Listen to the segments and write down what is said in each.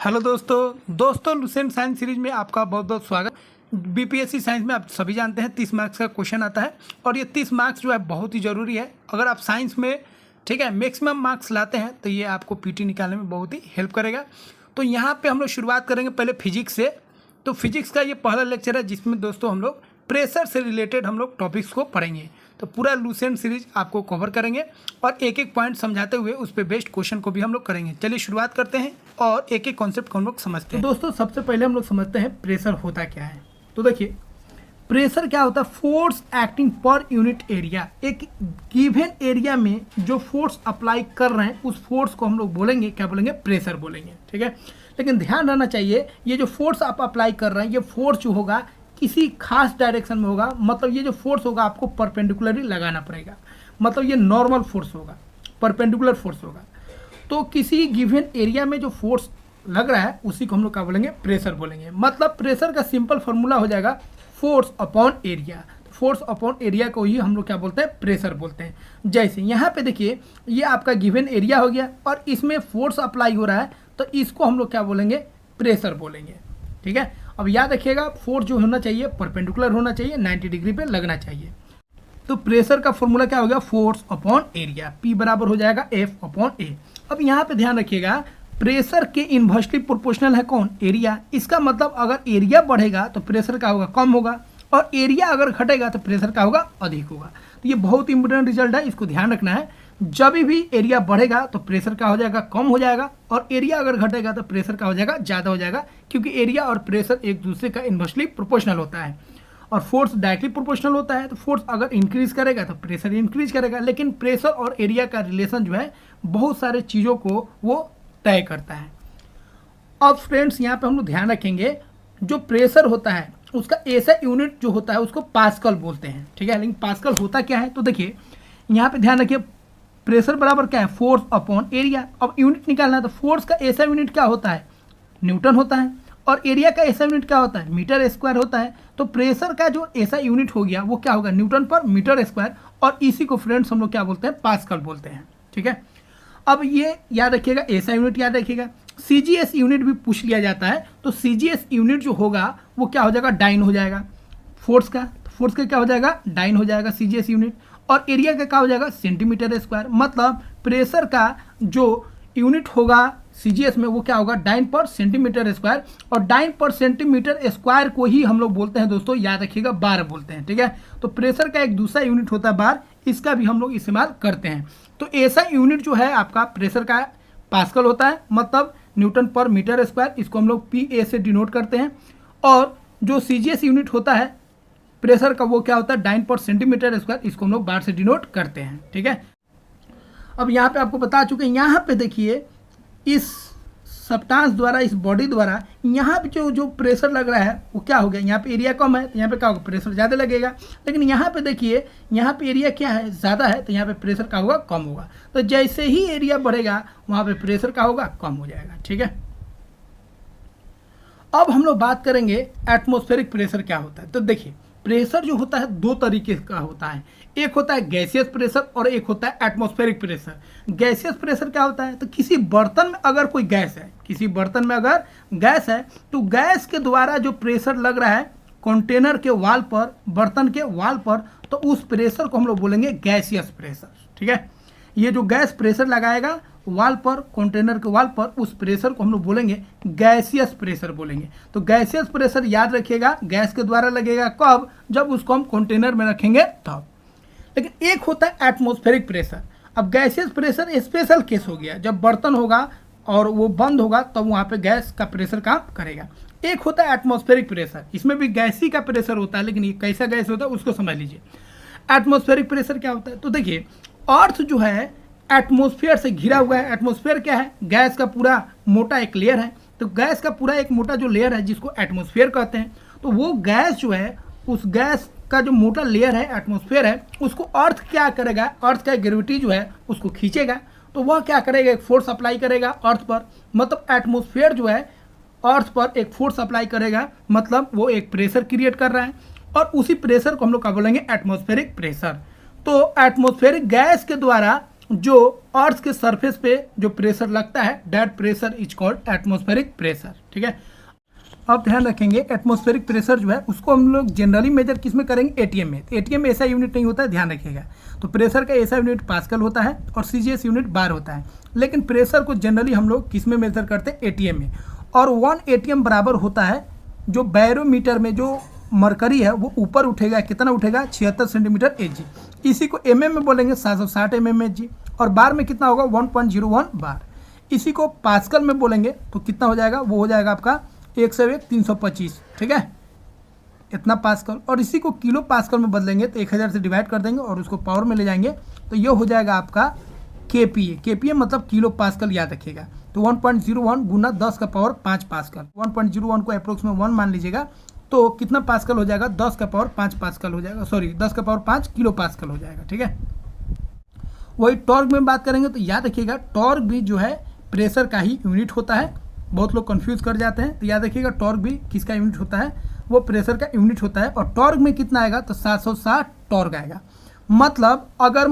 Hello दोस्तों Lucent science series में आपका बहुत बहुत स्वागत। बीपीएससी साइंस में आप सभी जानते हैं 30 मार्क्स का क्वेश्चन आता है और ये 30 मार्क्स जो है बहुत ही ज़रूरी है। अगर आप साइंस में ठीक है मैक्सिमम मार्क्स लाते हैं तो ये आपको पीटी निकालने में बहुत ही हेल्प करेगा। तो यहाँ पे हम लोग शुरुआत करेंगे पहले फिजिक्स से। तो फिजिक्स का ये पहला लेक्चर है जिसमें दोस्तों हम लोग प्रेशर से रिलेटेड हम लोग टॉपिक्स को पढ़ेंगे। तो पूरा लुसेंट सीरीज आपको कवर करेंगे और एक एक पॉइंट समझाते हुए उस पर बेस्ड क्वेश्चन को भी हम लोग करेंगे। चलिए शुरुआत करते हैं और एक एक कॉन्सेप्ट को हम लोग समझते हैं। तो दोस्तों सबसे पहले हम लोग समझते हैं प्रेशर होता क्या है। तो देखिए प्रेशर क्या होता है, फोर्स एक्टिंग पर यूनिट एरिया। एक गिवन एरिया में जो फोर्स अप्लाई कर रहे हैं उस फोर्स को हम लोग बोलेंगे, क्या बोलेंगे, प्रेशर बोलेंगे। ठीक है, लेकिन ध्यान रहना चाहिए ये जो फोर्स आप अप्लाई कर रहे हैं ये फोर्स जो होगा किसी खास डायरेक्शन में होगा। मतलब ये जो फोर्स होगा आपको परपेंडिकुलरली लगाना पड़ेगा, मतलब ये नॉर्मल फोर्स होगा, परपेंडिकुलर फोर्स होगा। तो किसी गिवन एरिया में जो फोर्स लग रहा है उसी को हम लोग क्या बोलेंगे, प्रेशर बोलेंगे। मतलब प्रेशर का सिंपल फॉर्मूला हो जाएगा force upon area. Force upon area को ही हम लोग क्या बोलते हैं, प्रेशर बोलते हैं। जैसे यहाँ पे देखिए ये आपका गिवन एरिया हो गया और इसमें फोर्स अप्लाई हो रहा है तो इसको हम लोग क्या बोलेंगे, प्रेशर बोलेंगे। ठीक है, अब याद रखिएगा फोर्स जो होना चाहिए परपेंडिकुलर होना चाहिए, 90 डिग्री पे लगना चाहिए। तो प्रेशर का फॉर्मूला क्या हो गया, फोर्स अपॉन एरिया, P बराबर हो जाएगा F अपॉन A। अब यहाँ पे ध्यान रखिएगा प्रेशर के इन्वर्सली प्रोपोर्शनल है कौन, एरिया। इसका मतलब अगर एरिया बढ़ेगा तो प्रेशर का होगा कम होगा और एरिया अगर घटेगा तो प्रेशर का होगा अधिक होगा। तो ये बहुत इंपॉर्टेंट रिजल्ट है, इसको ध्यान रखना है। जब भी एरिया बढ़ेगा तो प्रेशर का हो जाएगा कम हो जाएगा और एरिया अगर घटेगा तो प्रेशर का हो जाएगा ज़्यादा हो जाएगा, क्योंकि एरिया और प्रेशर एक दूसरे का इन्वर्सली प्रोपोर्शनल होता है और फोर्स डायरेक्टली प्रोपोर्शनल होता है। तो फोर्स अगर इंक्रीज करेगा तो प्रेशर इंक्रीज करेगा, लेकिन प्रेशर और एरिया का रिलेशन जो है बहुत सारे चीज़ों को वो तय करता है। अब फ्रेंड्स यहाँ पे हम लोग ध्यान रखेंगे जो प्रेशर होता है उसका ऐसा यूनिट जो होता है उसको पास्कल बोलते हैं। ठीक है, लेकिन पास्कल होता क्या है, तो देखिए यहाँ पे ध्यान रखिए प्रेशर बराबर क्या है, फोर्स अपॉन एरिया। अब यूनिट निकालना है तो फोर्स का ऐसा यूनिट क्या होता है, न्यूटन होता है और एरिया का ऐसा यूनिट क्या होता है, मीटर स्क्वायर होता है। तो प्रेशर का जो ऐसा यूनिट हो गया वो क्या होगा, न्यूटन पर मीटर स्क्वायर, और इसी को फ्रेंड्स हम लोग क्या बोलते हैं, पास्कल बोलते हैं। ठीक है, अब ये याद रखिएगा, ऐसा यूनिट याद रखिएगा। CGS यूनिट भी पूछ लिया जाता है तो CGS यूनिट जो होगा वो क्या हो जाएगा, डाइन हो जाएगा। फोर्स का क्या हो जाएगा, डाइन हो जाएगा CGS यूनिट, और एरिया का क्या हो जाएगा, सेंटीमीटर स्क्वायर। मतलब प्रेशर का जो यूनिट होगा CGS में वो क्या होगा, डाइन पर सेंटीमीटर स्क्वायर, और डाइन पर सेंटीमीटर स्क्वायर को ही हम लोग बोलते हैं दोस्तों, याद रखिएगा, बार बोलते हैं। ठीक है, तो प्रेशर का एक दूसरा यूनिट होता है बार, इसका भी हम लोग इस्तेमाल करते हैं। तो ऐसा यूनिट जो है आपका प्रेशर का पास्कल होता है, मतलब न्यूटन पर मीटर स्क्वायर, इसको हम लोग PA से डिनोट करते हैं। और जो CGS यूनिट होता है प्रेशर का वो क्या होता है, डाइन पर सेंटीमीटर स्क्वायर, इसको हम लोग बार से डिनोट करते हैं। ठीक है, अब यहाँ पे आपको बता चुके हैं, यहाँ पे देखिए इस सब्सटेंस द्वारा, इस बॉडी द्वारा यहाँ पे जो प्रेशर लग रहा है वो क्या हो गया, यहाँ पे एरिया कम है तो यहाँ पे क्या होगा, प्रेशर ज़्यादा लगेगा। लेकिन यहाँ पे देखिए यहाँ पे एरिया क्या है, ज़्यादा है, तो यहाँ पे प्रेशर का होगा कम होगा। तो जैसे ही एरिया बढ़ेगा वहाँ पे प्रेशर का होगा कम हो जाएगा। ठीक है, अब हम लोग बात करेंगे एटमॉस्फेरिक प्रेशर क्या होता है। तो देखिए प्रेशर जो होता है दो तरीके का होता है, एक होता है गैसियस प्रेशर और एक होता है एटमॉस्फेरिक प्रेशर। गैसियस प्रेशर क्या होता है, तो किसी बर्तन में अगर कोई गैस है, किसी बर्तन में अगर गैस है तो गैस के द्वारा जो प्रेशर लग रहा है कंटेनर के वाल पर, बर्तन के वाल पर, तो उस प्रेशर को हम लोग बोलेंगे गैसियस प्रेशर। ठीक है, ये जो गैस प्रेशर लगाएगा वाल पर, कंटेनर के वाल पर, उस प्रेशर को हम लोग बोलेंगे गैसियस प्रेशर बोलेंगे। तो गैसियस प्रेशर याद रखिएगा गैस के द्वारा लगेगा कब, जब उसको हम कंटेनर में रखेंगे तब। लेकिन एक होता है एटमॉस्फेरिक प्रेशर। अब गैसियस प्रेशर स्पेशल केस हो गया, जब बर्तन होगा और वो बंद होगा तब वहाँ पे गैस का प्रेशर काम करेगा। एक होता है एटमॉस्फेरिक प्रेशर, इसमें भी गैस ही का प्रेशर होता है, लेकिन ये कैसा गैस होता है उसको समझ लीजिए। एटमॉस्फेरिक प्रेशर क्या होता है, तो देखिए अर्थ जो है एटमॉस्फेयर से घिरा हुआ है। एटमॉस्फेयर क्या है, गैस का पूरा मोटा एक लेयर है। तो गैस का पूरा एक मोटा जो लेयर है जिसको एटमॉस्फेयर कहते हैं, तो वो गैस जो है, उस गैस का जो मोटा लेयर है एटमॉस्फेयर है, उसको अर्थ क्या करेगा, अर्थ का ग्रेविटी जो है उसको खींचेगा। तो वह क्या करेगा, एक फोर्स अप्लाई करेगा अर्थ पर। मतलब एटमॉस्फेयर जो है अर्थ पर एक फोर्स अप्लाई करेगा, मतलब वो एक प्रेशर क्रिएट कर रहा है, और उसी प्रेशर को हम लोग क्या बोलेंगे, एटमॉस्फेरिक प्रेशर। तो एटमॉस्फेरिक गैस के द्वारा जो अर्थ के सरफेस पे जो प्रेशर लगता है that pressure is called atmospheric pressure. ठीक है, अब ध्यान रखेंगे एटमॉस्फेरिक प्रेशर जो है उसको हम लोग जनरली मेजर किस में करेंगे, एटीएम में। तो एटीएम में ऐसा यूनिट नहीं होता है, ध्यान रखिएगा। तो प्रेशर का ऐसा यूनिट पास्कल होता है और सीजीएस यूनिट बार होता है, लेकिन प्रेशर को जनरली हम लोग किस में मेजर करते हैं, एटीएम में। और 1 एटीएम बराबर होता है जो बैरोमीटर में जो मरकरी है वो ऊपर उठेगा, कितना उठेगा, 76 सेंटीमीटर एजी। इसी को एमएम में बोलेंगे 760 एमएम एजी, और बार में कितना होगा 1.01 बार। इसी को पास्कल में बोलेंगे तो कितना हो जाएगा, वो हो जाएगा आपका 101 325। ठीक है, इतना पास्कल। और इसी को किलो पास्कल में बदलेंगे तो 1000 से डिवाइड कर देंगे और उसको पावर में ले जाएंगे तो ये हो जाएगा आपका केपीए। केपीए मतलब किलो पास्कल, याद रखिएगा। तो 1.01 गुना 10 का पावर 5 पास्कल। 1.01 को अप्रोक्स में 1 मान लीजिएगा तो कितना पास्कल हो जाएगा, 10 का पावर 5 पास्कल हो जाएगा, सॉरी 10 का पावर 5 किलो पास्कल हो जाएगा। ठीक है, वही टॉर्क में बात करेंगे तो याद रखिएगा टॉर्क भी जो है प्रेशर का ही यूनिट होता है। बहुत लोग कंफ्यूज कर जाते हैं, तो याद रखिएगा टॉर्क भी किसका यूनिट होता है, वो प्रेशर का यूनिट होता है। और टॉर्क में कितना आएगा तो 760 टॉर्क आएगा। मतलब अगर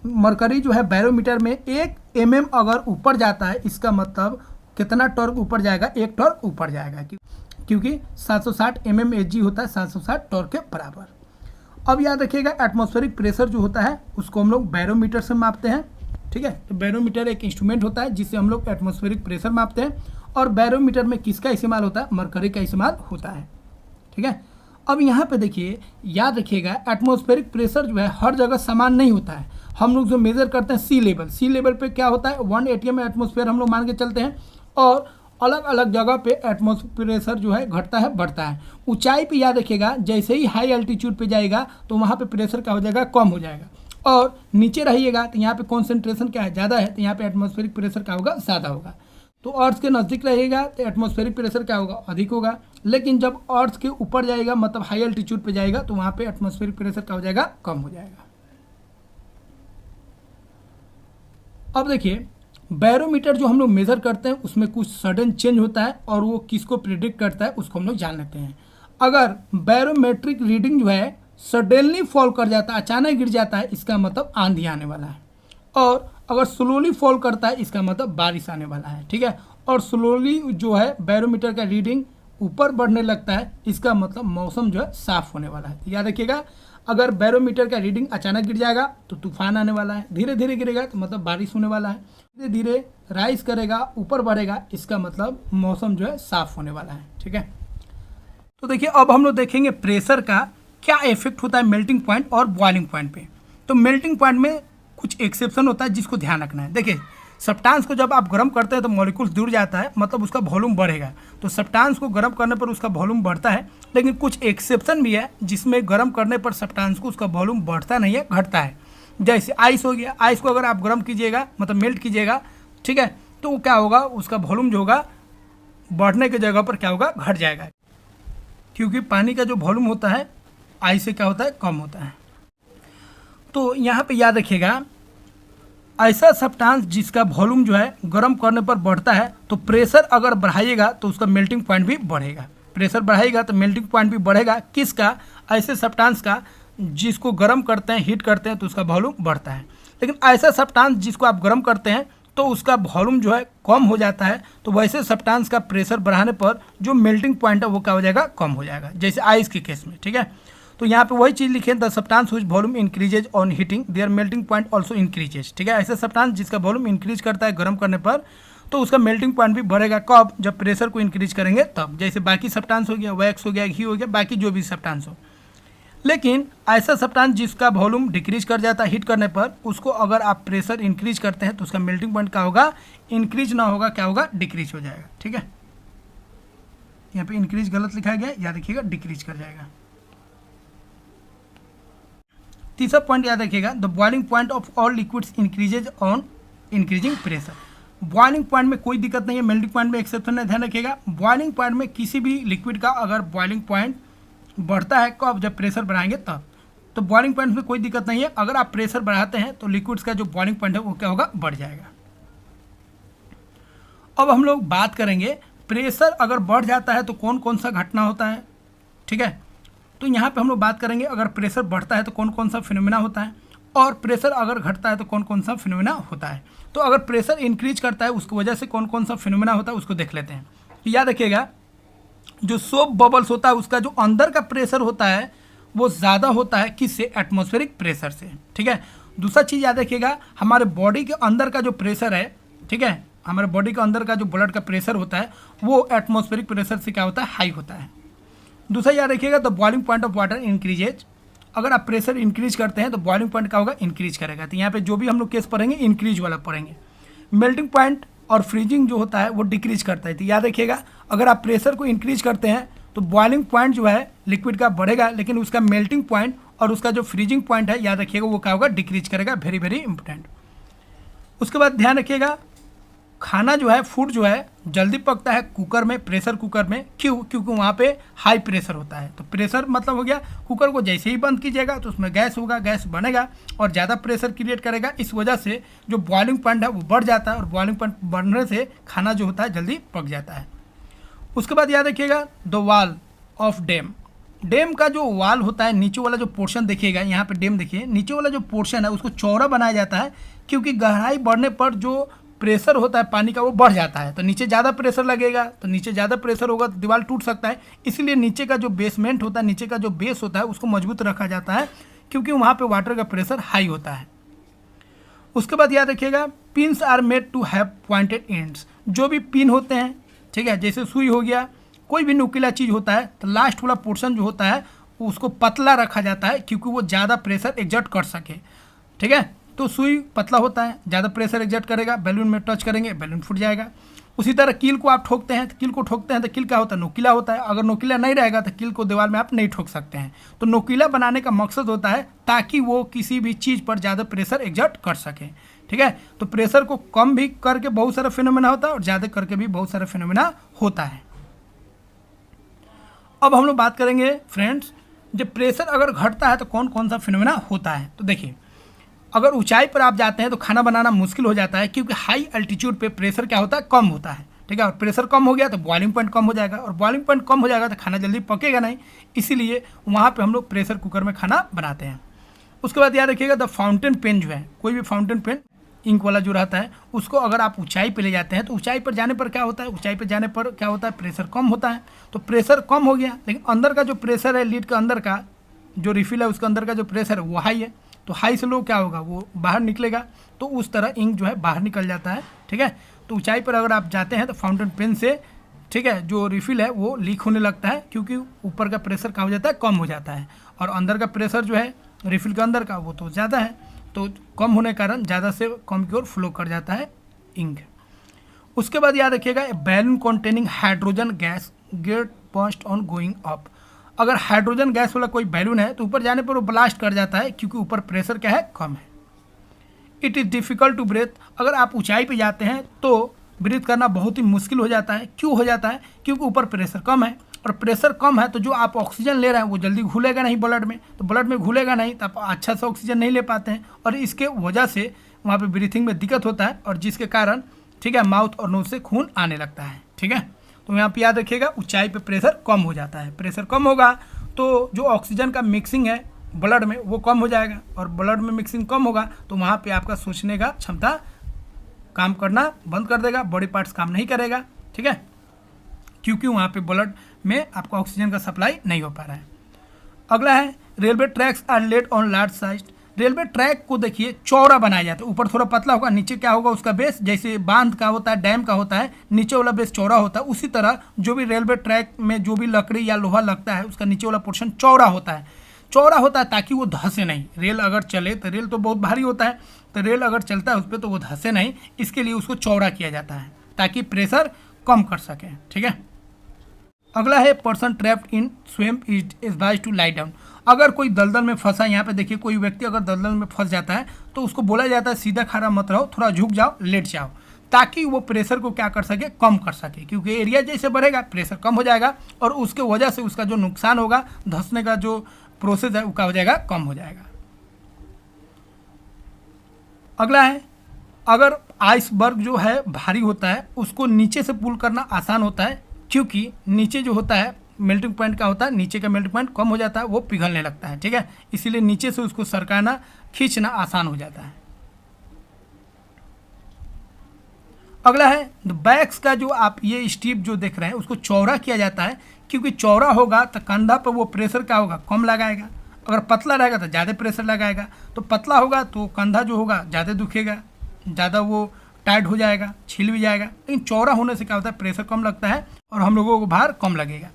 मरकरी जो है बैरोमीटर में 1 mm अगर ऊपर जाता है, इसका मतलब कितना टॉर्क ऊपर जाएगा, 1 टॉर्क ऊपर जाएगा, क्योंकि 760 mm एजी होता है 760 टॉर्क के बराबर। अब याद रखिएगा एटमॉस्फेरिक प्रेशर जो होता है उसको हम लोग बैरोमीटर से मापते हैं। ठीक है, तो बैरोमीटर एक इंस्ट्रूमेंट होता है जिससे हम लोग एटमॉस्फेरिक प्रेशर मापते हैं, और बैरोमीटर में किसका इस्तेमाल होता है, मरकरी का इस्तेमाल होता है। ठीक है, अब यहाँ पे देखिए याद रखिएगा एटमॉस्फेरिक प्रेशर जो है हर जगह समान नहीं होता है। हम लोग जो मेजर करते हैं सी लेवल पे क्या होता है 1 एटीएम एटमॉस्फेयर हम लोग मान के चलते हैं, और अलग अलग जगह पे एटमॉस्फेरिक प्रेशर जो है घटता है बढ़ता है। ऊंचाई पे याद रखिएगा जैसे ही हाई एल्टीट्यूड पे जाएगा तो वहाँ पे प्रेशर क्या हो जाएगा, कम हो जाएगा, और नीचे रहिएगा तो यहाँ पे कॉन्सेंट्रेशन क्या है, ज़्यादा है, तो यहाँ पे एटमॉस्फेरिक प्रेशर क्या होगा, ज़्यादा होगा। तो अर्थ के नज़दीक रहेगा तो एटमॉस्फेरिक प्रेशर क्या होगा, अधिक होगा। लेकिन जब अर्थ के ऊपर जाएगा मतलब हाई एल्टीट्यूड पे जाएगा तो वहाँ पे एटमॉस्फेरिक प्रेशर क्या हो जाएगा, कम हो जाएगा। अब देखिए बैरोमीटर जो हम लोग मेजर करते हैं उसमें कुछ सडन चेंज होता है, और वो किसको प्रिडिक्ट करता है उसको हम लोग जान लेते हैं। अगर बैरोमेट्रिक रीडिंग जो है सडनली फॉल कर जाता है, अचानक गिर जाता है, इसका मतलब आंधी आने वाला है। और अगर स्लोली फॉल करता है इसका मतलब बारिश आने वाला है। ठीक है, और स्लोली जो है बैरोमीटर का रीडिंग ऊपर बढ़ने लगता है, इसका मतलब मौसम जो है साफ होने वाला है। तो याद रखिएगा अगर बैरोमीटर का रीडिंग अचानक गिर जाएगा तो तूफान आने वाला है, धीरे धीरे गिरेगा तो मतलब बारिश होने वाला है, धीरे धीरे राइज करेगा ऊपर बढ़ेगा, इसका मतलब मौसम जो है साफ होने वाला है। ठीक है, तो देखिए अब हम लोग देखेंगे प्रेशर का क्या इफेक्ट होता है मेल्टिंग पॉइंट और बॉइलिंग पॉइंट पे। तो मेल्टिंग पॉइंट में कुछ एक्सेप्शन होता है जिसको ध्यान रखना है। देखिए सब्सटेंस को जब आप गर्म करते हैं तो मॉलिक्यूल्स दूर जाता है, मतलब उसका वॉल्यूम बढ़ेगा। तो सब्सटेंस को गर्म करने पर उसका वॉल्यूम बढ़ता है, लेकिन कुछ एक्सेप्शन भी है जिसमें गर्म करने पर सब्सटेंस को उसका वॉल्यूम बढ़ता नहीं है, घटता है। जैसे आइस हो गया, आइस को अगर आप गर्म कीजिएगा मतलब मेल्ट कीजिएगा, ठीक है, तो वो क्या होगा, उसका वॉल्यूम जो होगा बढ़ने की जगह पर क्या होगा, घट जाएगा, क्योंकि पानी का जो वॉल्यूम होता है आइस से क्या होता है, कम होता है। तो यहाँ पे याद रखिएगा ऐसा सब्सटेंस जिसका वॉल्यूम जो है गर्म करने पर बढ़ता है, तो प्रेशर अगर बढ़ाइएगा तो उसका मेल्टिंग पॉइंट भी बढ़ेगा। प्रेशर बढ़ाएगा तो मेल्टिंग पॉइंट भी बढ़ेगा। किसका, ऐसे सब्सटेंस का जिसको गर्म करते हैं, हीट करते हैं तो उसका वॉल्यूम बढ़ता है। लेकिन ऐसा सब्सटेंस जिसको आप गर्म करते हैं तो उसका वॉल्यूम जो है कम हो जाता है, तो वैसे सब्सटेंस का प्रेशर बढ़ाने पर जो मेल्टिंग पॉइंट है वो क्या हो जाएगा, कम हो जाएगा, जैसे आइस के केस में। ठीक है, तो यहाँ पे वही चीज़ लिखे, the substance which volume increases on heating their melting point also increases. ठीक है, ऐसा सब्सटेंस जिसका वॉल्यूम इंक्रीज करता है गर्म करने पर तो उसका मेल्टिंग पॉइंट भी बढ़ेगा। कब, जब प्रेशर को इंक्रीज करेंगे तब। जैसे बाकी सब्सटेंस हो गया, वैक्स हो गया, घी हो गया, बाकी जो भी सब्सटेंस हो। लेकिन ऐसा सब्सटेंस जिसका वॉल्यूम डिक्रीज कर जाता है हीट करने पर, उसको अगर आप प्रेशर इंक्रीज करते हैं तो उसका मेल्टिंग पॉइंट क्या होगा, इंक्रीज ना होगा, क्या होगा, डिक्रीज हो जाएगा। ठीक है, यहाँ पे इंक्रीज गलत लिखा गया, याद रखिएगा डिक्रीज कर जाएगा। तीसरा पॉइंट याद रखिएगा, the boiling point of all liquids increases on increasing pressure. Boiling point में कोई दिक्कत नहीं है, मेल्टिंग पॉइंट में एक्सेप्शन है, ध्यान रखिएगा। बॉइलिंग पॉइंट में किसी भी लिक्विड का अगर बॉइलिंग पॉइंट बढ़ता है कब, जब प्रेशर बढ़ाएंगे तब। तो बॉइलिंग पॉइंट में कोई दिक्कत नहीं है, अगर आप प्रेशर बढ़ाते हैं तो लिक्विड्स का जो बॉइलिंग पॉइंट है वो क्या होगा, बढ़ जाएगा। अब हम लोग बात करेंगे प्रेशर अगर बढ़ जाता है तो कौन कौन सा घटना होता है। ठीक है, तो यहाँ पे हम लोग बात करेंगे अगर प्रेशर बढ़ता है तो कौन कौन सा फिनोमेना होता है। और प्रेशर अगर घटता है तो कौन कौन सा फिनोमेना होता है। तो अगर प्रेशर इंक्रीज करता है उसकी वजह से कौन कौन सा फिनोमेना होता है उसको देख लेते हैं। तो याद रखिएगा, जो सोप बबल्स होता है उसका जो अंदर का प्रेशर होता है वो ज़्यादा होता है किससे, एटमॉस्फेरिक प्रेशर से। ठीक है, दूसरा चीज़ याद रखिएगा, हमारे बॉडी के अंदर का जो प्रेशर है, ठीक है, हमारे बॉडी के अंदर का जो ब्लड का प्रेशर होता है वो एटमॉस्फेरिक प्रेशर से क्या होता है, हाई होता है। दूसरा याद रखिएगा, the boiling point of water increases, अगर आप प्रेशर इंक्रीज करते हैं तो बॉइलिंग पॉइंट क्या होगा, इंक्रीज करेगा। तो यहाँ पे जो भी हम लोग केस पढ़ेंगे इंक्रीज वाला पढ़ेंगे। मेल्टिंग पॉइंट और फ्रीजिंग जो होता है वो डिक्रीज करता है। तो याद रखिएगा, अगर आप प्रेशर को इंक्रीज करते हैं तो बॉइलिंग पॉइंट जो है लिक्विड का बढ़ेगा, लेकिन उसका मेल्टिंग पॉइंट और उसका जो फ्रीजिंग पॉइंट है याद रखिएगा वो क्या होगा, डिक्रीज करेगा। Very very important. उसके बाद ध्यान रखिएगा, खाना जो है, फूड जो है जल्दी पकता है कुकर में, प्रेशर कुकर में। क्यों? क्योंकि वहाँ पे हाई प्रेशर होता है। तो प्रेशर मतलब हो गया, कुकर को जैसे ही बंद कीजिएगा तो उसमें गैस होगा, गैस बनेगा और ज़्यादा प्रेशर क्रिएट करेगा। इस वजह से जो बॉइलिंग पॉइंट है वो बढ़ जाता है और बॉइलिंग पॉइंट बढ़ने से खाना जो होता है जल्दी पक जाता है। उसके बाद याद रखिएगा, the wall of dam, dam का जो वाल होता है, नीचे वाला जो पोर्शन देखिएगा, यहाँ पे डैम देखिए, नीचे वाला जो पोर्शन है उसको चौड़ा बनाया जाता है क्योंकि गहराई बढ़ने पर जो प्रेशर होता है पानी का वो बढ़ जाता है। तो नीचे ज़्यादा प्रेशर लगेगा, तो नीचे ज़्यादा प्रेशर होगा तो दीवार टूट सकता है। इसीलिए नीचे का जो बेसमेंट होता है, नीचे का जो बेस होता है उसको मजबूत रखा जाता है क्योंकि वहाँ पे वाटर का प्रेशर हाई होता है। उसके बाद याद रखिएगा, pins are made to have pointed ends, जो भी पिन होते हैं, ठीक है, जैसे सुई हो गया, कोई भी नुकीला चीज़ होता है तो लास्ट वाला पोर्शन जो होता है उसको पतला रखा जाता है क्योंकि वो ज़्यादा प्रेशर एग्जर्ट कर सके। ठीक है, तो सुई पतला होता है, ज़्यादा प्रेशर एग्जर्ट करेगा, बैलून में टच करेंगे, बैलून फूट जाएगा। उसी तरह कील को आप ठोकते हैं, तो कील को ठोकते हैं तो कील क्या होता है, नोकीला होता है। अगर नोकीला नहीं रहेगा तो कील को दीवार में आप नहीं ठोक सकते हैं। तो नोकीला बनाने का मकसद होता है ताकि वो किसी भी चीज़ पर ज़्यादा प्रेशर एग्जर्ट कर सके। ठीक है, तो प्रेशर को कम भी करके बहुत सारा फिनोमेना होता है और ज़्यादा करके भी बहुत सारा फिनोमेना होता है। अब हम लोग बात करेंगे फ्रेंड्स, जब प्रेशर अगर घटता है तो कौन कौन सा फिनोमेना होता है। तो देखिए, अगर ऊंचाई पर आप जाते हैं तो खाना बनाना मुश्किल हो जाता है क्योंकि हाई अल्टीट्यूड पे प्रेशर क्या होता है, कम होता है। ठीक है, और प्रेशर कम हो गया तो बॉइलिंग पॉइंट कम हो जाएगा और बॉइलिंग पॉइंट कम हो जाएगा तो खाना जल्दी पकेगा नहीं, इसीलिए वहाँ पे हम लोग प्रेशर कुकर में खाना बनाते हैं। उसके बाद याद रखिएगा, द फाउंटेन पेन जो है, कोई भी फाउंटेन पेन इंक वाला जो रहता है उसको अगर आप ऊंचाई पे ले जाते हैं तो ऊंचाई पर जाने पर क्या होता है, ऊंचाई पर जाने पर क्या होता है, प्रेशर कम होता है। तो प्रेशर कम हो गया, लेकिन अंदर का जो प्रेशर है, लीड का अंदर का जो रिफिल है उसके अंदर का जो प्रेशर है वो हाई है। तो हाई से लो क्या होगा, वो बाहर निकलेगा, तो उस तरह इंक जो है बाहर निकल जाता है। ठीक है, तो ऊंचाई पर अगर आप जाते हैं तो फाउंटेन पेन से, ठीक है, जो रिफिल है वो लीक होने लगता है क्योंकि ऊपर का प्रेशर क्या हो जाता है, कम हो जाता है, और अंदर का प्रेशर जो है रिफिल के अंदर का वो तो ज़्यादा है, तो कम होने के कारण ज़्यादा से कम की ओर फ्लो कर जाता है इंक। उसके बाद याद रखिएगा, balloon containing hydrogen gas get burst on going up, अगर हाइड्रोजन गैस वाला कोई बैलून है तो ऊपर जाने पर वो ब्लास्ट कर जाता है क्योंकि ऊपर प्रेशर क्या है, कम है। It is difficult to breathe, अगर आप ऊंचाई पे जाते हैं तो ब्रीथ करना बहुत ही मुश्किल हो जाता है। क्यों हो जाता है, क्योंकि ऊपर प्रेशर कम है, और प्रेशर कम है तो जो आप ऑक्सीजन ले रहे हैं वो जल्दी घुलेगा नहीं ब्लड में, तो ब्लड में घुलेगा नहीं तो आप अच्छा से ऑक्सीजन नहीं ले पाते हैं, और इसके वजह से वहाँ पे ब्रीथिंग में दिक्कत होता है, और जिसके कारण, ठीक है, माउथ और नोज से खून आने लगता है। ठीक है, तो यहाँ पे याद रखिएगा, ऊंचाई पे प्रेशर कम हो जाता है। प्रेशर कम होगा तो जो ऑक्सीजन का मिक्सिंग है ब्लड में वो कम हो जाएगा, और ब्लड में मिक्सिंग कम होगा तो वहाँ पे आपका सोचने का क्षमता काम करना बंद कर देगा, बॉडी पार्ट्स काम नहीं करेगा। ठीक है, क्योंकि वहाँ पे ब्लड में आपका ऑक्सीजन का सप्लाई नहीं हो पा रहा है। अगला है, railway tracks are laid on large size, railway track को देखिए चौड़ा बनाया जाता है, ऊपर थोड़ा पतला होगा, नीचे क्या होगा उसका बेस, जैसे बांध का होता है, डैम का होता है, नीचे वाला बेस चौड़ा होता है, उसी तरह जो भी रेलवे ट्रैक में जो भी लकड़ी या लोहा लगता है उसका नीचे वाला पोर्शन चौड़ा होता है। चौड़ा होता है ताकि वो धंसे नहीं, रेल अगर चले तो रेल तो बहुत भारी होता है, तो रेल अगर चलता है उस पर तो वो धंसे नहीं, इसके लिए उसको चौड़ा किया जाता है ताकि प्रेशर कम कर सके। ठीक है, अगला है, person trapped in swamp is advised to lie down, अगर कोई दलदल में फंसा, यहाँ पे देखिए कोई व्यक्ति अगर दलदल में फंस जाता है तो उसको बोला जाता है सीधा खड़ा मत रहो, थोड़ा झुक जाओ, लेट जाओ, ताकि वो प्रेशर को क्या कर सके, कम कर सके, क्योंकि एरिया जैसे बढ़ेगा प्रेशर कम हो जाएगा और उसके वजह से उसका जो नुकसान होगा, धंसने का जो प्रोसेस है उसका हो जाएगा, कम हो जाएगा। अगला है, अगर आइसबर्ग जो है भारी होता है उसको नीचे से पुल करना आसान होता है क्योंकि नीचे जो होता है मेल्टिंग पॉइंट क्या होता है, नीचे का मेल्टिंग पॉइंट कम हो जाता है, वो पिघलने लगता है, ठीक है। इसीलिए नीचे से उसको सरकाना खींचना आसान हो जाता है। अगला है बैक्स का जो आप ये स्ट्रिप जो देख रहे हैं उसको चौड़ा किया जाता है, क्योंकि चौड़ा होगा तो कंधा पर वो प्रेशर क्या होगा, कम लगाएगा। अगर पतला रहेगा तो ज़्यादा प्रेशर लगाएगा। तो पतला होगा तो कंधा जो होगा ज़्यादा दुखेगा, ज़्यादा वो टाइट हो जाएगा, छिल भी जाएगा। लेकिन चौड़ा होने से क्या होता है, प्रेशर कम लगता है और हम लोगों को भार कम लगेगा।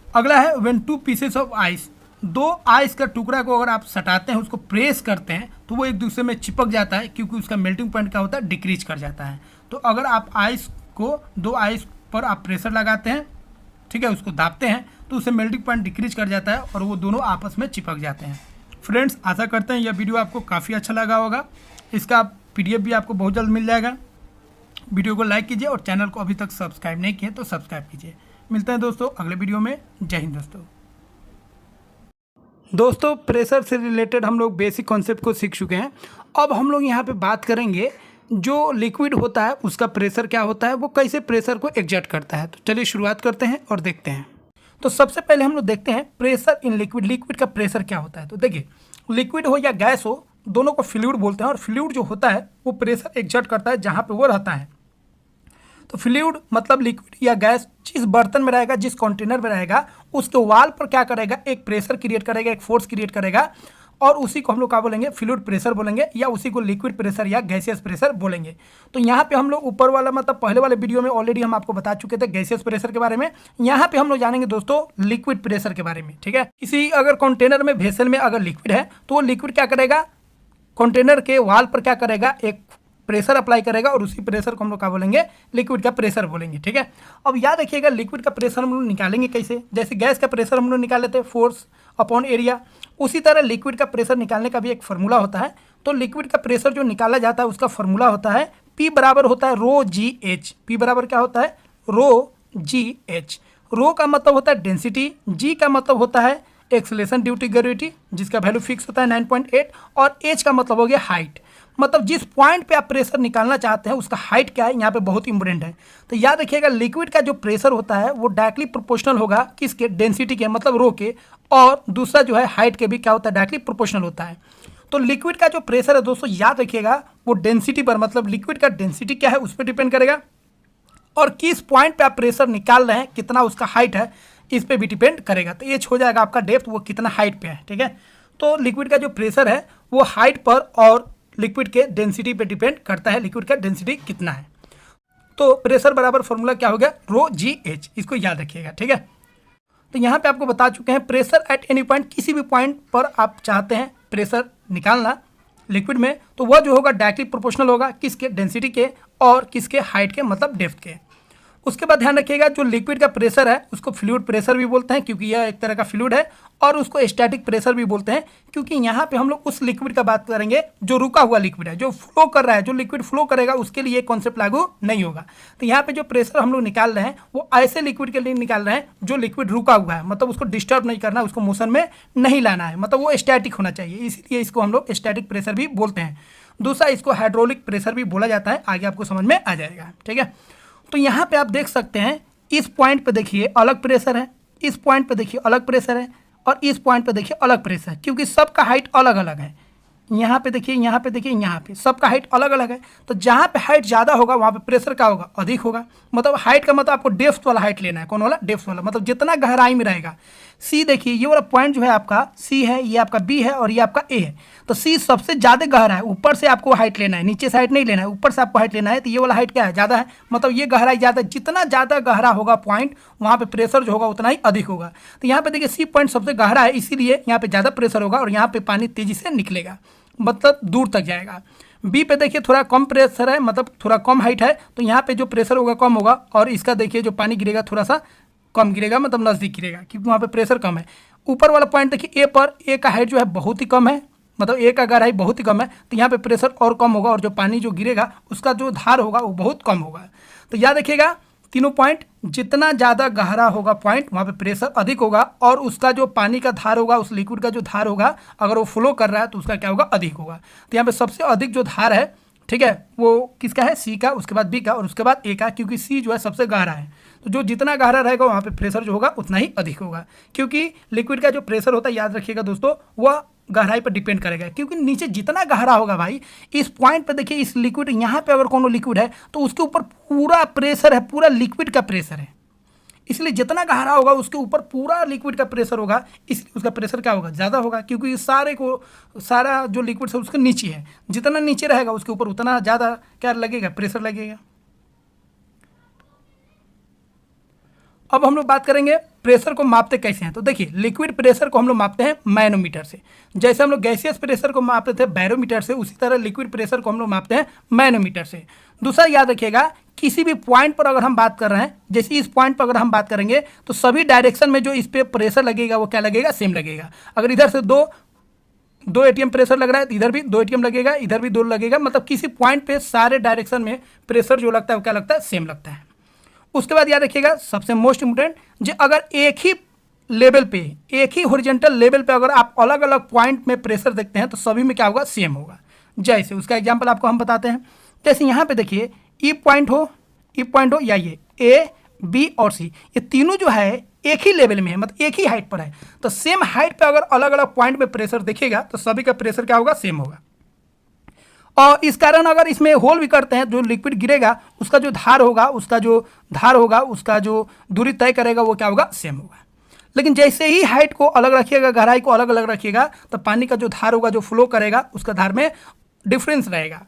अगला है when 2 pieces of ice, 2 ice का टुकड़ा को अगर आप सटाते हैं, उसको प्रेस करते हैं तो वो एक दूसरे में चिपक जाता है, क्योंकि उसका मेल्टिंग पॉइंट क्या होता है, डिक्रीज कर जाता है। तो अगर आप आइस को 2 आइस पर आप प्रेशर लगाते हैं, ठीक है, उसको दाबते हैं तो उससे मेल्टिंग पॉइंट डिक्रीज कर जाता है और वो दोनों आपस में चिपक जाते हैं। फ्रेंड्स, आशा करते हैं यह वीडियो आपको काफ़ी अच्छा लगा होगा। इसका PDF भी आपको बहुत जल्द मिल जाएगा। वीडियो को लाइक कीजिए और चैनल को अभी तक सब्सक्राइब नहीं किए तो सब्सक्राइब कीजिए। मिलते हैं दोस्तों अगले वीडियो में। जय हिंद दोस्तों, प्रेशर से रिलेटेड हम लोग बेसिक कॉन्सेप्ट को सीख चुके हैं। अब हम लोग यहाँ पे बात करेंगे जो लिक्विड होता है उसका प्रेशर क्या होता है, वो कैसे प्रेशर को एग्जर्ट करता है। तो चलिए शुरुआत करते हैं और देखते हैं। तो सबसे पहले हम लोग देखते हैं प्रेशर इन लिक्विड, लिक्विड का प्रेशर क्या होता है। तो देखिए, लिक्विड हो या गैस हो, दोनों को फ्लूइड बोलते हैं और फ्लूइड जो होता है वो प्रेशर एग्जर्ट करता है जहाँ पे वो रहता है। तो फ्लूइड मतलब लिक्विड या गैस जिस बर्तन में रहेगा, जिस कंटेनर में रहेगा, उसके वाल पर क्या करेगा, एक प्रेशर क्रिएट करेगा, एक फोर्स क्रिएट करेगा और उसी को हम लोग क्या बोलेंगे, फ्लूइड प्रेशर बोलेंगे या उसी को लिक्विड प्रेशर या गैसियस प्रेशर बोलेंगे। तो यहाँ पे हम लोग ऊपर वाला मतलब पहले वाले वीडियो में ऑलरेडी हम आपको बता चुके थे गैसियस प्रेशर के बारे में। यहाँ पे हम लोग जानेंगे दोस्तों लिक्विड प्रेशर के बारे में, ठीक है। किसी अगर कंटेनर में, वेसल में अगर लिक्विड है तो वो लिक्विड क्या करेगा, कंटेनर के वाल पर क्या करेगा, एक प्रेशर अप्लाई करेगा और उसी प्रेशर को हम लोग क्या बोलेंगे, लिक्विड का प्रेशर बोलेंगे, ठीक है। अब याद रखिएगा लिक्विड का प्रेशर हम लोग निकालेंगे कैसे, जैसे गैस का प्रेशर हम लोग निकाल लेते हैं फोर्स अपॉन एरिया, उसी तरह लिक्विड का प्रेशर निकालने का भी एक फार्मूला होता है। तो लिक्विड का प्रेशर जो निकाला जाता है उसका फार्मूला होता है P बराबर होता है रो जी एच। P बराबर क्या होता है, रो जी एच। रो का मतलब होता है डेंसिटी, जी का मतलब होता है एक्सेलरेशन ड्यू टू ग्रेविटी जिसका वैल्यू फिक्स होता है 9.8 और एच का मतलब हो गया हाइट। मतलब जिस पॉइंट पे आप प्रेशर निकालना चाहते हैं उसका हाइट क्या है, यहाँ पे बहुत इंपॉर्टेंट है। तो याद रखिएगा लिक्विड का जो प्रेशर होता है वो डायरेक्टली प्रोपोर्शनल होगा किसके, डेंसिटी के, मतलब रो के, और दूसरा जो है हाइट के भी क्या होता है, डायरेक्टली प्रोपोर्शनल होता है। तो लिक्विड का जो प्रेशर है दोस्तों याद रखिएगा वो डेंसिटी पर, मतलब लिक्विड का डेंसिटी क्या है उस पर डिपेंड करेगा और किस पॉइंट पे आप प्रेशर निकाल रहे हैं, कितना उसका हाइट है, इस पे भी डिपेंड करेगा। तो एच हो जाएगा आपका डेप्थ, वो कितना हाइट पे है, ठीक है। तो लिक्विड का जो प्रेशर है वो हाइट पर और लिक्विड के डेंसिटी पे डिपेंड करता है, लिक्विड का डेंसिटी कितना है। तो प्रेशर बराबर फॉर्मूला क्या हो गया, रो जी एच, इसको याद रखिएगा, ठीक है। तो यहाँ पे आपको बता चुके हैं प्रेशर एट एनी पॉइंट, किसी भी पॉइंट पर आप चाहते हैं प्रेशर निकालना लिक्विड में, तो वह जो होगा डायरेक्टली प्रोपोर्शनल होगा किसके, डेंसिटी के और किसके, हाइट के, मतलब डेप्थ के। उसके बाद ध्यान रखिएगा जो लिक्विड का प्रेशर है उसको फ्लूइड प्रेशर भी बोलते हैं क्योंकि यह एक तरह का फ्लूइड है, और उसको स्टैटिक प्रेशर भी बोलते हैं क्योंकि यहाँ पे हम लोग उस लिक्विड का बात करेंगे जो रुका हुआ लिक्विड है, जो फ्लो कर रहा है, जो लिक्विड फ्लो करेगा उसके लिए कॉन्सेप्ट लागू नहीं होगा। तो यहाँ पे जो प्रेशर हम लोग निकाल रहे हैं वो ऐसे लिक्विड के लिए निकाल रहे हैं जो लिक्विड रुका हुआ है, मतलब उसको डिस्टर्ब नहीं करना, उसको मोशन में नहीं लाना है, मतलब वो स्टैटिक होना चाहिए, इसलिए इसको हम लोग स्टैटिक प्रेशर भी बोलते हैं। दूसरा इसको हाइड्रोलिक प्रेशर भी बोला जाता है, आगे आपको समझ में आ जाएगा, ठीक है। तो यहाँ पे आप देख सकते हैं इस पॉइंट पे देखिए अलग प्रेशर है, इस पॉइंट पे देखिए अलग प्रेशर है और इस पॉइंट पे देखिए अलग प्रेशर है, क्योंकि सबका हाइट अलग अलग है। यहाँ पे देखिए, यहाँ पे देखिए, यहाँ पे सबका हाइट अलग अलग है। तो जहाँ पे हाइट ज़्यादा होगा वहाँ पे प्रेशर क्या होगा, अधिक होगा। मतलब हाइट का मतलब आपको डेप्थ वाला हाइट लेना है, कौन वाला, डेप्थ वाला, मतलब जितना गहराई में रहेगा। सी देखिए ये वाला पॉइंट जो है आपका सी है, ये आपका बी है और ये आपका ए है। तो सी सबसे ज़्यादा गहरा है, ऊपर से आपको हाइट लेना है, नीचे से हाइट नहीं लेना है, ऊपर से आपको हाइट लेना है। तो ये वाला हाइट क्या है, ज़्यादा है, मतलब ये गहराई ज़्यादा, जितना ज़्यादा गहरा होगा पॉइंट वहाँ पे प्रेशर जो होगा उतना ही अधिक होगा। तो यहाँ पे देखिए सी पॉइंट सबसे गहरा है, इसीलिए यहाँ पे ज़्यादा प्रेशर होगा और यहाँ पे पानी तेज़ी से निकलेगा, मतलब दूर तक जाएगा। बी पे देखिए थोड़ा कम प्रेशर है, मतलब थोड़ा कम हाइट है, तो यहाँ पे जो प्रेशर होगा कम होगा और इसका देखिए जो पानी गिरेगा थोड़ा सा कम गिरेगा, मतलब नज़दीक गिरेगा क्योंकि वहाँ पे प्रेशर कम है। ऊपर वाला पॉइंट देखिए ए पर, ए का हाइट जो है बहुत ही कम है, मतलब ए का गहराई बहुत ही कम है, तो यहाँ पे प्रेशर और कम होगा और जो पानी जो गिरेगा उसका जो धार होगा वो बहुत कम होगा। तो याद रखिएगा तीनों पॉइंट, जितना ज़्यादा गहरा होगा पॉइंट वहाँ पे प्रेशर अधिक होगा और उसका जो पानी का धार होगा, उस लिक्विड का जो धार होगा, अगर वो फ्लो कर रहा है तो उसका क्या होगा, अधिक होगा। तो यहाँ पे सबसे अधिक जो धार है ठीक है, वो किसका है, सी का, उसके बाद बी का और उसके बाद ए का, क्योंकि सी जो है सबसे गहरा है। तो जो जितना गहरा रहेगा वहाँ पे प्रेशर जो होगा उतना ही अधिक होगा, क्योंकि लिक्विड का जो प्रेशर होता है याद रखिएगा दोस्तों, वह गहराई पर डिपेंड करेगा, क्योंकि नीचे जितना गहरा होगा भाई, इस पॉइंट पे देखिए, इस लिक्विड यहाँ पे अगर कोनो लिक्विड है तो उसके ऊपर पूरा प्रेशर है, पूरा लिक्विड का प्रेशर है, इसलिए जितना गहरा होगा उसके ऊपर पूरा लिक्विड का प्रेशर होगा, इसलिए उसका प्रेशर क्या होगा, ज़्यादा होगा, क्योंकि सारा जो लिक्विड है उसके नीचे है, जितना नीचे रहेगा उसके ऊपर उतना ज़्यादा क्या लगेगा, प्रेशर लगेगा। अब हम लोग बात करेंगे प्रेशर को मापते कैसे हैं। तो देखिए, लिक्विड प्रेशर को हम लोग मापते हैं मैनोमीटर से, जैसे हम लोग गैसियस प्रेशर को मापते थे बैरोमीटर से, उसी तरह लिक्विड प्रेशर को हम लोग मापते हैं मैनोमीटर से। दूसरा याद रखिएगा, किसी भी पॉइंट पर अगर हम बात कर रहे हैं, जैसे इस पॉइंट पर अगर हम बात करेंगे तो सभी डायरेक्शन में जो इस पर प्रेशर लगेगा वो क्या लगेगा, सेम लगेगा। अगर इधर से दो एटीएम प्रेशर लग रहा है तो इधर भी 2 एटीएम लगेगा, इधर भी 2 लगेगा, मतलब किसी पॉइंट पे सारे डायरेक्शन में प्रेशर जो लगता है वो क्या लगता है, सेम लगता है। उसके बाद याद रखिएगा, सबसे मोस्ट इंपोर्टेंट, जो अगर एक ही लेवल पे, एक ही हॉरिजॉन्टल लेवल पे अगर आप अलग अलग पॉइंट में प्रेशर देखते हैं तो सभी में क्या होगा, सेम होगा। जैसे उसका एग्जांपल आपको हम बताते हैं, जैसे यहाँ पे देखिए, ई पॉइंट हो या ये ए, बी और सी, ये तीनों जो है एक ही लेवल में है, मतलब एक ही हाइट पर है, तो सेम हाइट पे अगर अलग अलग पॉइंट में प्रेशर दिखेगा तो सभी का प्रेशर क्या होगा, सेम होगा। और इस कारण अगर इसमें होल भी करते हैं, जो लिक्विड गिरेगा उसका जो धार होगा, उसका जो दूरी तय करेगा वो क्या होगा, सेम होगा। लेकिन जैसे ही हाइट को अलग रखिएगा, गहराई को अलग अलग रखिएगा, तो पानी का जो धार होगा, जो फ्लो करेगा, उसका धार में डिफरेंस रहेगा।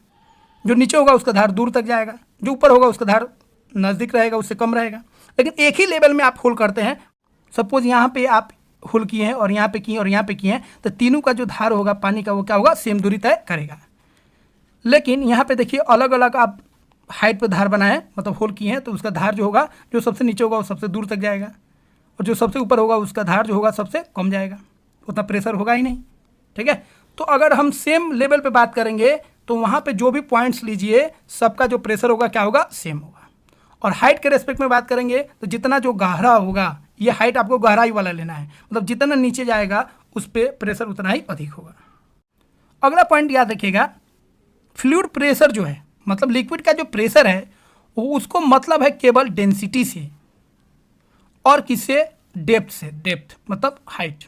जो नीचे होगा उसका धार दूर तक जाएगा, जो ऊपर होगा उसका धार नज़दीक रहेगा, उससे कम रहेगा। लेकिन एक ही लेवल में आप होल करते हैं, सपोज यहाँ पे आप होल किए हैं और यहाँ पे किए और यहाँ पे किए हैं, तो तीनों का जो धार होगा पानी का वो क्या होगा, सेम दूरी तय करेगा। लेकिन यहाँ पे देखिए, अलग अलग आप हाइट पे धार बनाए, मतलब होल किए हैं, तो उसका धार जो होगा, जो सबसे नीचे होगा वो सबसे दूर तक जाएगा, और जो सबसे ऊपर होगा उसका धार जो होगा सबसे कम जाएगा, उतना प्रेशर होगा ही नहीं। ठीक है, तो अगर हम सेम लेवल पे बात करेंगे तो वहाँ पे जो भी पॉइंट्स लीजिए, सबका जो प्रेशर होगा क्या होगा, सेम होगा। और हाइट के रेस्पेक्ट में बात करेंगे तो जितना जो गहरा होगा, ये हाइट आपको गहराई वाला लेना है, मतलब जितना नीचे जाएगा उस पर प्रेशर उतना ही अधिक होगा। अगला पॉइंट याद रखिएगा, फ्लूइड प्रेशर जो है, मतलब लिक्विड का जो प्रेशर है वो उसको मतलब है केवल डेंसिटी से और किससे, डेप्थ से, डेप्थ मतलब हाइट।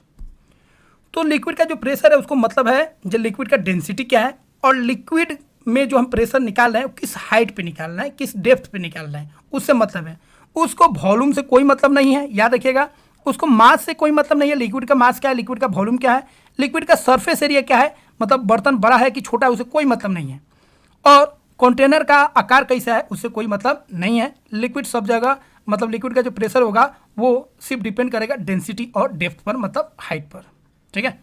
तो लिक्विड का जो प्रेशर है उसको मतलब है जो लिक्विड का डेंसिटी क्या है, और लिक्विड में जो हम प्रेशर निकाल रहे हैं किस हाइट पे निकालना है, किस डेप्थ पे निकालना है, उससे मतलब है। उसको वॉल्यूम से कोई मतलब नहीं है, याद रखिएगा। उसको मास से कोई मतलब नहीं है, लिक्विड का मास क्या है, लिक्विड का वॉल्यूम क्या है, लिक्विड का सरफेस एरिया क्या है, मतलब बर्तन बड़ा है कि छोटा है, उसे कोई मतलब नहीं है। और कंटेनर का आकार कैसा है उससे कोई मतलब नहीं है। लिक्विड सब जगह, मतलब लिक्विड का जो प्रेशर होगा वो सिर्फ डिपेंड करेगा डेंसिटी और डेप्थ पर, मतलब हाइट पर। ठीक है,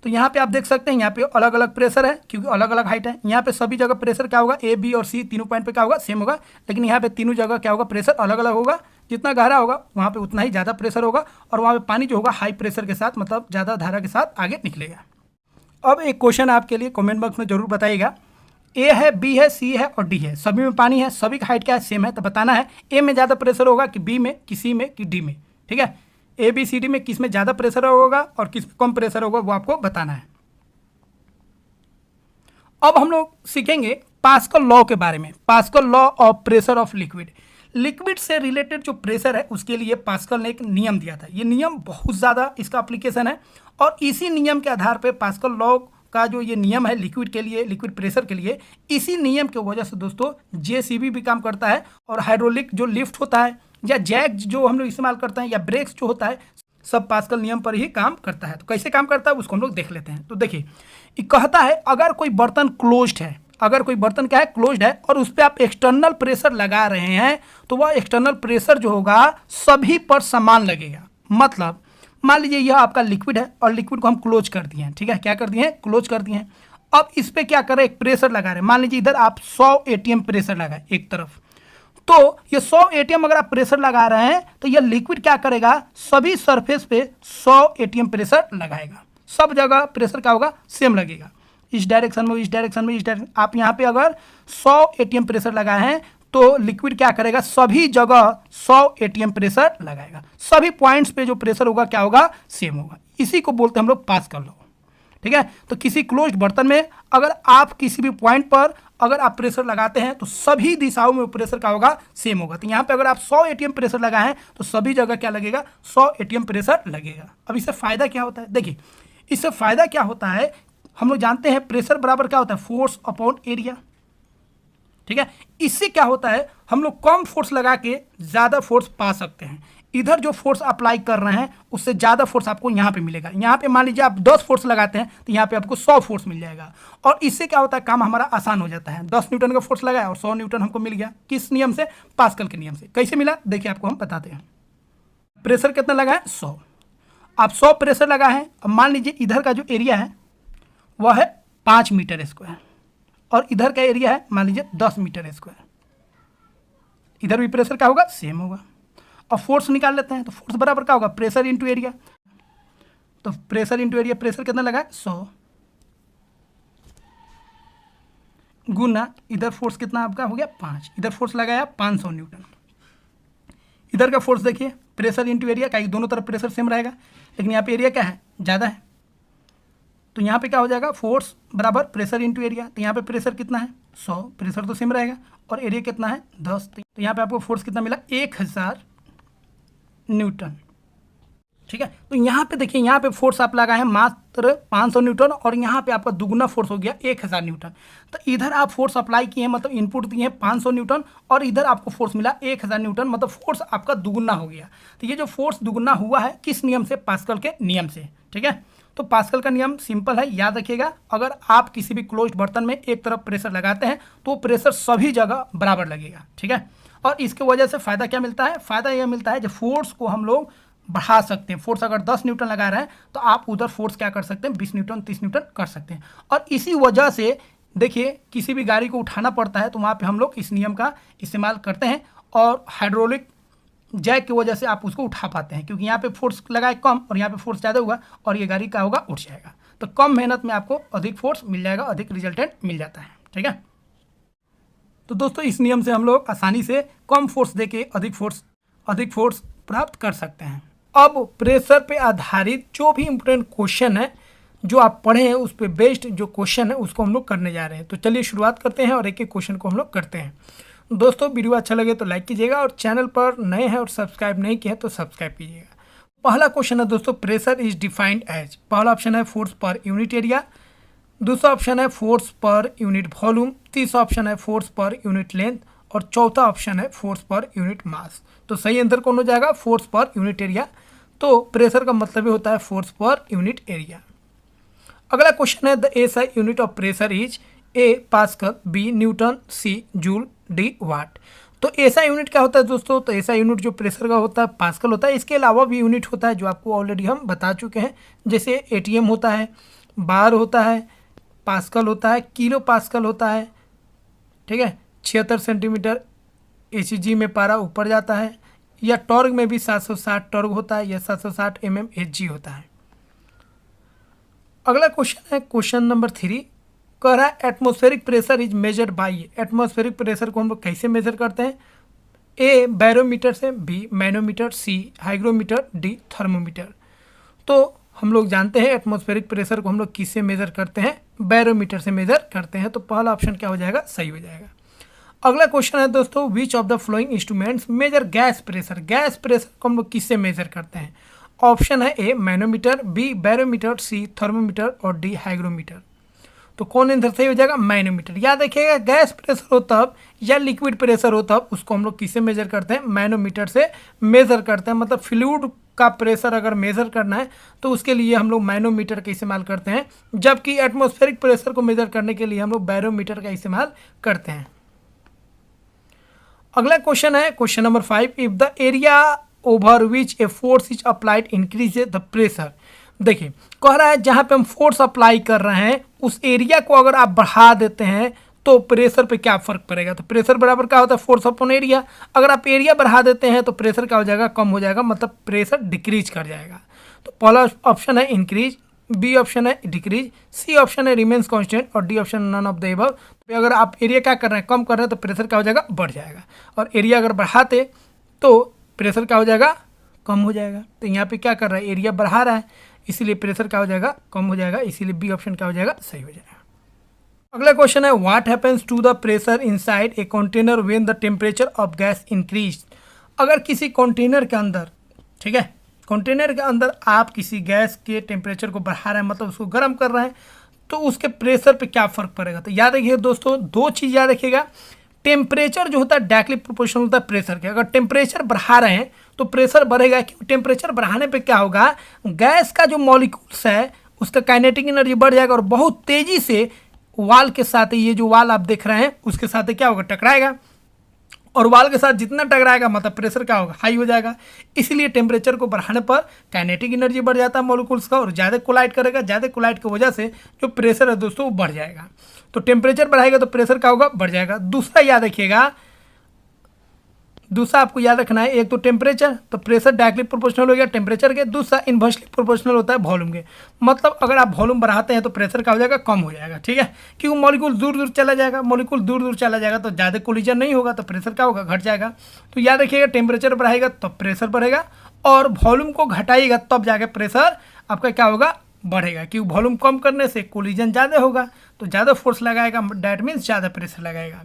तो यहाँ पे आप देख सकते हैं, यहाँ पे अलग अलग प्रेशर है क्योंकि अलग अलग हाइट है। यहाँ पे सभी जगह प्रेशर क्या होगा, ए, बी और सी तीनों पॉइंट पे क्या होगा, सेम होगा। लेकिन यहाँ पे तीनों जगह क्या होगा, प्रेशर अलग अलग होगा। जितना गहरा होगा वहाँ पे उतना ही ज़्यादा प्रेशर होगा, और वहाँ पे पानी जो होगा हाई प्रेशर के साथ, मतलब ज़्यादा धारा के साथ आगे निकलेगा। अब एक क्वेश्चन आपके लिए कमेंट बॉक्स में जरूर बताइएगा, ए है, बी है, सी है और डी है, सभी में पानी है, सभी की हाइट क्या है, सेम है। तो बताना है ए में ज़्यादा प्रेशर होगा कि बी में, कि सी में, कि डी में। ठीक है, ए, बी, सी, डी में किस में ज़्यादा प्रेशर होगा और किस में कम प्रेशर होगा वो आपको बताना है। अब हम लोग सीखेंगे पास्कल लॉ के बारे में, pascal law of pressure of liquid. Liquid से रिलेटेड जो प्रेशर है उसके लिए पास्कल ने एक नियम दिया था। ये नियम बहुत ज़्यादा इसका एप्लीकेशन है, और इसी नियम के आधार पे पास्कल लॉ का जो ये नियम है लिक्विड के लिए, लिक्विड प्रेशर के लिए, इसी नियम की वजह से दोस्तों जेसीबी भी काम करता है, और हाइड्रोलिक जो लिफ्ट होता है, या जैक जो हम लोग इस्तेमाल करते हैं, या ब्रेक्स जो होता है, सब पास्कल नियम पर ही काम करता है। तो कैसे काम करता है उसको हम लोग देख लेते हैं। तो देखिए, ये कहता है अगर कोई बर्तन क्लोज्ड है, अगर कोई बर्तन क्या है, क्लोज्ड है, और उस पर आप एक्सटर्नल प्रेशर लगा रहे हैं, तो वह एक्सटर्नल प्रेशर जो होगा सभी पर समान लगेगा। मतलब मान लीजिए यह आपका लिक्विड है, और लिक्विड को हम क्लोज कर दिए हैं। ठीक है, क्या कर दिए हैं, क्लोज कर दिए हैं। अब इस पर क्या करें, एक प्रेशर लगा रहे हैं। मान लीजिए इधर आप 100 एटीएम प्रेशर लगाए एक तरफ, तो ये 100 एटीएम अगर आप प्रेशर लगा रहे हैं तो यह लिक्विड क्या करेगा, सभी सरफेस पे 100 एटीएम प्रेशर लगाएगा। सब जगह प्रेशर क्या होगा, सेम लगेगा। इस डायरेक्शन में, इस डायरेक्शन में, इस डायरेक्शन। आप यहाँ पे अगर 100 एटीएम प्रेशर लगाए हैं तो लिक्विड क्या करेगा, सभी जगह 100 एटीएम प्रेशर लगाएगा। सभी पॉइंट्स पे जो प्रेशर होगा क्या होगा, सेम होगा। इसी को बोलते हैं हम लोग पास्कल लॉ। ठीक है, तो किसी क्लोज्ड बर्तन में अगर आप किसी भी पॉइंट पर अगर आप प्रेशर लगाते हैं तो सभी दिशाओं में प्रेशर का होगा सेम होगा। तो यहाँ पे अगर आप 100 एटीएम प्रेशर लगाए हैं तो सभी जगह क्या लगेगा, 100 एटीएम प्रेशर लगेगा। अब इससे फ़ायदा क्या होता है, देखिए इससे फ़ायदा क्या होता है, हम लोग जानते हैं प्रेशर बराबर क्या होता है, फोर्स अपॉन एरिया, ठीक है। इससे क्या होता है, हम लोग कम फोर्स लगा के ज़्यादा फोर्स पा सकते हैं। इधर जो फोर्स अप्लाई कर रहे हैं उससे ज़्यादा फोर्स आपको यहाँ पे मिलेगा। यहाँ पे मान लीजिए आप 10 फोर्स लगाते हैं तो यहाँ पे आपको 100 फोर्स मिल जाएगा। और इससे क्या होता है, काम हमारा आसान हो जाता है। 10 न्यूटन का फोर्स लगाया और 100 न्यूटन हमको मिल गया। किस नियम से, पास्कल के नियम से। कैसे मिला, देखिए आपको हम बताते हैं। प्रेशर कितना लगा है, 100। आप 100 प्रेशर लगा है। अब मान लीजिए इधर का जो एरिया है वह है 5 मीटर स्क्वायर और इधर का एरिया है मान लीजिए 10 मीटर स्क्वायर। इधर भी प्रेशर क्या होगा, सेम होगा। और फोर्स निकाल लेते हैं तो फोर्स बराबर क्या होगा, प्रेशर इंटू एरिया। तो प्रेशर इंटू एरिया, प्रेशर कितना लगा है, 100 गुना इधर फोर्स कितना आपका हो गया 5, इधर फोर्स लगाया 500 न्यूटन। इधर का फोर्स देखिए, प्रेशर इंटू एरिया का, दोनों तरफ प्रेशर सेम रहेगा, लेकिन यहाँ पे एरिया क्या है, ज़्यादा है। तो यहाँ पे क्या हो जाएगा, फोर्स बराबर प्रेशर इंटू एरिया। तो यहाँ पे प्रेशर कितना है, 100, प्रेशर तो सेम रहेगा, और एरिया कितना है 10। तो यहाँ पे आपको फोर्स कितना मिला, 1000 न्यूटन, ठीक है। तो यहाँ पे देखिए, यहाँ पे फोर्स आप लगा है मात्र 500 न्यूटन और यहाँ पे आपका दुगुना फोर्स हो गया 1000 न्यूटन। तो इधर आप फोर्स अप्लाई किए हैं, मतलब इनपुट दिए हैं 500 न्यूटन और इधर आपको फोर्स मिला 1000 न्यूटन, मतलब फोर्स आपका दुगुना हो गया। तो ये जो फोर्स दुगुना हुआ है किस नियम से, पास्कल के नियम से, ठीक है। तो पास्कल का नियम सिंपल है, याद रखिएगा। अगर आप किसी भी क्लोज्ड बर्तन में एक तरफ प्रेशर लगाते हैं तो प्रेशर सभी जगह बराबर लगेगा, ठीक है। और इसकी वजह से फ़ायदा क्या मिलता है, फ़ायदा यह मिलता है जो फोर्स को हम लोग बढ़ा सकते हैं। फोर्स अगर 10 न्यूटन लगा रहे हैं तो आप उधर फोर्स क्या कर सकते हैं, 20 न्यूटन 30 न्यूटन कर सकते हैं। और इसी वजह से देखिए, किसी भी गाड़ी को उठाना पड़ता है तो वहाँ पे हम लोग इस नियम का इस्तेमाल करते हैं और हाइड्रोलिक जैक की वजह से आप उसको उठा पाते हैं, क्योंकि यहाँ पे फोर्स लगाए कम और यहाँ पे फोर्स ज़्यादा हुआ और ये गाड़ी का होगा उठ जाएगा। तो कम मेहनत में आपको अधिक फोर्स मिल जाएगा, अधिक रिजल्टेंट मिल जाता है, ठीक है। तो दोस्तों इस नियम से हम लोग आसानी से कम फोर्स देके अधिक फोर्स प्राप्त कर सकते हैं। अब प्रेशर पे आधारित जो भी इम्पोर्टेंट क्वेश्चन है जो आप पढ़े हैं उस पे बेस्ड जो क्वेश्चन है उसको हम लोग करने जा रहे हैं। तो चलिए शुरुआत करते हैं और एक एक क्वेश्चन को हम लोग करते हैं। दोस्तों वीडियो अच्छा लगे तो लाइक कीजिएगा और चैनल पर नए हैं और सब्सक्राइब नहीं किए तो सब्सक्राइब कीजिएगा। पहला क्वेश्चन है दोस्तों, प्रेशर इज डिफाइंड एज, पहला ऑप्शन है फोर्स पर यूनिट एरिया, दूसरा ऑप्शन है फोर्स पर यूनिट वॉल्यूम, तीसरा ऑप्शन है फोर्स पर यूनिट लेंथ और चौथा ऑप्शन है फोर्स पर यूनिट मास। तो सही आंसर कौन हो जाएगा, फोर्स पर यूनिट एरिया। तो प्रेशर का मतलब ही होता है फोर्स पर यूनिट एरिया। अगला क्वेश्चन है, the SI unit of pressure is A pascal, B newton, C joule, D watt. तो एसआई यूनिट क्या होता है दोस्तों, तो एसआई यूनिट जो प्रेशर का होता है पास्कल होता है। इसके अलावा भी यूनिट होता है जो आपको ऑलरेडी हम बता चुके हैं, जैसे एटीएम होता है, बार होता है, पास्कल होता है, किलो पास्कल होता है, ठीक है। 76 सेंटीमीटर एचजी में पारा ऊपर जाता है, या टॉर्क में भी 760 टॉर्क होता है, या 760 एचजी होता है। अगला क्वेश्चन है क्वेश्चन नंबर 3, कह रहा है atmospheric pressure is measured by. Atmospheric pressure को हम लोग कैसे मेजर करते हैं, ए बैरोमीटर से, बी मैनोमीटर, सी हाइग्रोमीटर, डी थर्मोमीटर। तो हम लोग जानते हैं एटमॉस्फेरिक प्रेशर को हम लोग किससे मेजर करते हैं, बैरोमीटर से मेजर करते हैं। तो पहला ऑप्शन क्या हो जाएगा, सही हो जाएगा। अगला क्वेश्चन है दोस्तों, which of the flowing instruments measure gas pressure. Gas pressure को हम लोग किससे मेजर करते हैं, ऑप्शन है A manometer, B barometer, C thermometer और डी हाइग्रोमीटर। तो कौन आंसर सही हो जाएगा, मैनोमीटर। याद रखिएगा, गैस प्रेशर हो तब या लिक्विड प्रेशर हो तब उसको हम लोग किससे मेजर करते हैं, मैनोमीटर से मेजर करते हैं। मतलब फ्लूइड का प्रेशर अगर मेजर करना है तो उसके लिए हम लोग मैनोमीटर का इस्तेमाल करते हैं, जबकि एटमॉस्फेरिक प्रेशर को मेजर करने के लिए हम लोग बैरोमीटर का इस्तेमाल करते हैं। अगला क्वेश्चन है question number 5, if the area over which a force is applied increase the pressure. देखिए कह रहा है जहाँ पे हम फोर्स अप्लाई कर रहे हैं उस एरिया को अगर आप बढ़ा देते हैं तो प्रेशर पे क्या फर्क पड़ेगा। तो प्रेशर बराबर क्या होता है, फोर्स अपॉन एरिया। अगर आप एरिया बढ़ा देते हैं तो प्रेशर क्या हो जाएगा, कम हो जाएगा, मतलब प्रेशर डिक्रीज कर जाएगा। तो पहला ऑप्शन है इंक्रीज, बी ऑप्शन है डिक्रीज, सी ऑप्शन है रिमेन्स कांस्टेंट और D option none of the above. अगर आप एरिया क्या कर रहे हैं, कम कर रहे हैं तो प्रेशर क्या हो जाएगा, बढ़ जाएगा, और एरिया अगर बढ़ाते तो प्रेशर क्या हो जाएगा, कम हो जाएगा। तो यहाँ पे क्या कर रहा है, एरिया बढ़ा रहा है, इसीलिए प्रेशर क्या हो जाएगा, कम हो जाएगा, इसीलिए बी ऑप्शन क्या हो जाएगा, सही हो जाएगा। अगला क्वेश्चन है what happens to the pressure inside a container when the temperature of gas increase. अगर किसी कंटेनर के अंदर, ठीक है, कंटेनर के अंदर आप किसी गैस के टेम्परेचर को बढ़ा रहे हैं, मतलब उसको गर्म कर रहे हैं, तो उसके प्रेशर पे क्या फर्क पड़ेगा। तो याद रखिए दोस्तों, दो चीज़ याद रखिएगा। टेम्परेचर जो होता है डायरेक्टली प्रोपोर्शनल होता है प्रेशर के। अगर टेम्परेचर बढ़ा रहे हैं तो प्रेशर बढ़ेगा, क्योंकि टेम्परेचर बढ़ाने पे क्या होगा, गैस का जो मॉलिक्यूल्स है उसका काइनेटिक एनर्जी बढ़ जाएगा और बहुत तेजी से वाल के साथ, ये जो वाल आप देख रहे हैं उसके साथ क्या होगा, टकराएगा। और वाल के साथ जितना टकराएगा मतलब प्रेशर क्या होगा, हाई हो जाएगा। इसलिए टेम्परेचर को बढ़ाने पर काइनेटिक एनर्जी बढ़ जाता है मॉलिक्यूल्स का, और ज़्यादा कोलाइड करेगा। ज़्यादा कोलाइड की वजह से जो प्रेशर है दोस्तों वो बढ़ जाएगा। तो टेम्परेचर बढ़ाएगा तो प्रेशर क्या होगा, बढ़ जाएगा। दूसरा याद रखिएगा, दूसरा आपको याद रखना है, एक तो टेम्परेचर, तो प्रेशर डायरेक्टली प्रोपोर्शनल हो गया टेम्परेचर के। दूसरा इनवर्सली प्रोपोर्शनल होता है वॉल्यूम के। मतलब अगर आप वॉल्यूम बढ़ाते हैं तो प्रेशर क्या हो जाएगा, कम हो जाएगा, ठीक है, क्योंकि मॉलिक्यूल दूर दूर चला जाएगा। मॉलिक्यूल दूर दूर चला जाएगा तो ज़्यादा कोलिजन नहीं होगा, तो प्रेशर क्या होगा, घट जाएगा। तो याद रखिएगा, टेम्परेचर बढ़ाएगा तब प्रेशर बढ़ेगा, और वॉल्यूम को घटाइएगा तब जाके प्रेशर आपका क्या होगा, बढ़ेगा। क्योंकि वॉल्यूम कम करने से कोलिजन ज़्यादा होगा, तो ज़्यादा फोर्स लगाएगा, डैट मीन्स ज़्यादा प्रेशर लगाएगा।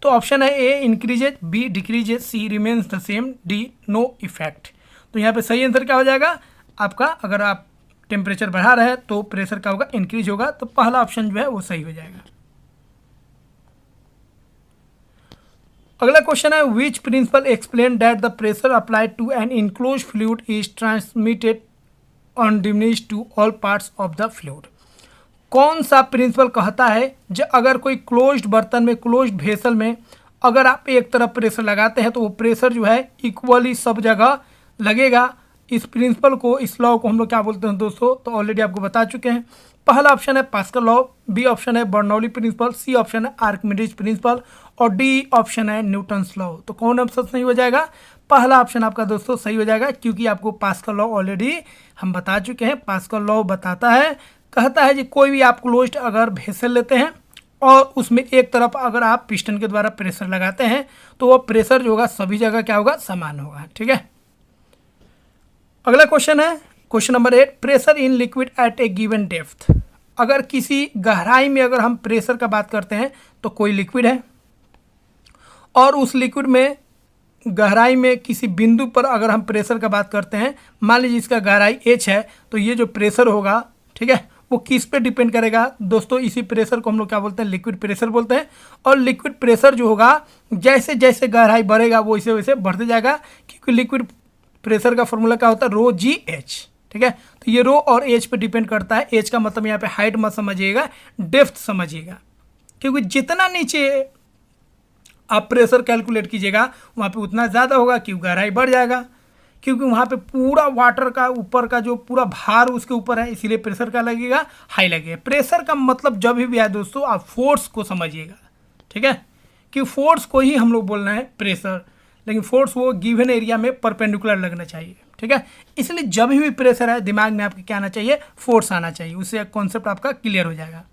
तो ऑप्शन है A increases, B decreases, C remains the same, D no effect. तो यहाँ पे सही आंसर क्या हो जाएगा आपका, अगर आप टेम्परेचर बढ़ा रहे हैं तो प्रेशर क्या होगा, इंक्रीज होगा। तो पहला ऑप्शन जो है वो सही हो जाएगा। अगला क्वेश्चन है which principle explain that the pressure applied to an enclose fluid is transmitted undiminished to all parts of the fluid. कौन सा प्रिंसिपल कहता है जो अगर कोई क्लोज्ड बर्तन में, क्लोज्ड वेसल में अगर आप एक तरफ प्रेशर लगाते हैं तो वो प्रेशर जो है इक्वली सब जगह लगेगा। इस प्रिंसिपल को, इस लॉ को हम लोग क्या बोलते हैं दोस्तों, तो ऑलरेडी आपको बता चुके हैं। पहला ऑप्शन है पास्कल लॉ, बी ऑप्शन है बर्नौली प्रिंसिपल, सी ऑप्शन है आर्किमिडीज प्रिंसिपल, और डी ऑप्शन है न्यूटन्स लॉ। तो कौन ऑप्शन सही हो जाएगा, पहला ऑप्शन आपका दोस्तों सही हो जाएगा, क्योंकि आपको पास्कल लॉ ऑलरेडी हम बता चुके हैं। पास्कल लॉ बताता है, कहता है कि कोई भी आप क्लोज्ड अगर वेसल लेते हैं और उसमें एक तरफ अगर आप पिस्टन के द्वारा प्रेशर लगाते हैं तो वो प्रेशर जो होगा सभी जगह क्या होगा, समान होगा, ठीक है। अगला क्वेश्चन है question number 8, pressure in liquid at A given depth. अगर किसी गहराई में अगर हम प्रेशर का बात करते हैं तो कोई लिक्विड है और उस लिक्विड में गहराई में किसी बिंदु पर अगर हम प्रेशर का बात करते हैं, मान लीजिए इसका गहराई h है, तो ये जो प्रेशर होगा, ठीक है, वो किस पे डिपेंड करेगा दोस्तों, इसी प्रेशर को हम लोग क्या बोलते हैं, लिक्विड प्रेशर बोलते हैं। और लिक्विड प्रेशर जो होगा जैसे जैसे गहराई बढ़ेगा वो वैसे वैसे बढ़ते जाएगा, क्योंकि लिक्विड प्रेशर का फॉर्मूला क्या होता है, रो जी एच, ठीक है। तो ये रो और एच पे डिपेंड करता है। एच का मतलब यहाँ पे हाइट मत समझिएगा, डेप्थ समझिएगा, क्योंकि जितना नीचे आप प्रेशर कैलकुलेट कीजिएगा वहाँ पे उतना ज़्यादा होगा, क्योंकि गहराई बढ़ जाएगा, क्योंकि वहाँ पे पूरा वाटर का ऊपर का जो पूरा भार उसके ऊपर है, इसीलिए प्रेशर का लगेगा, हाई लगेगा। प्रेशर का मतलब जब भी आए दोस्तों आप फोर्स को समझिएगा, ठीक है, कि फोर्स को ही हम लोग बोलना है प्रेशर, लेकिन फोर्स वो गिवन एरिया में परपेंडिकुलर लगना चाहिए, ठीक है। इसलिए जब भी प्रेशर है दिमाग में आपके क्या आना चाहिए, फोर्स आना चाहिए, उससे कॉन्सेप्ट आपका क्लियर हो जाएगा।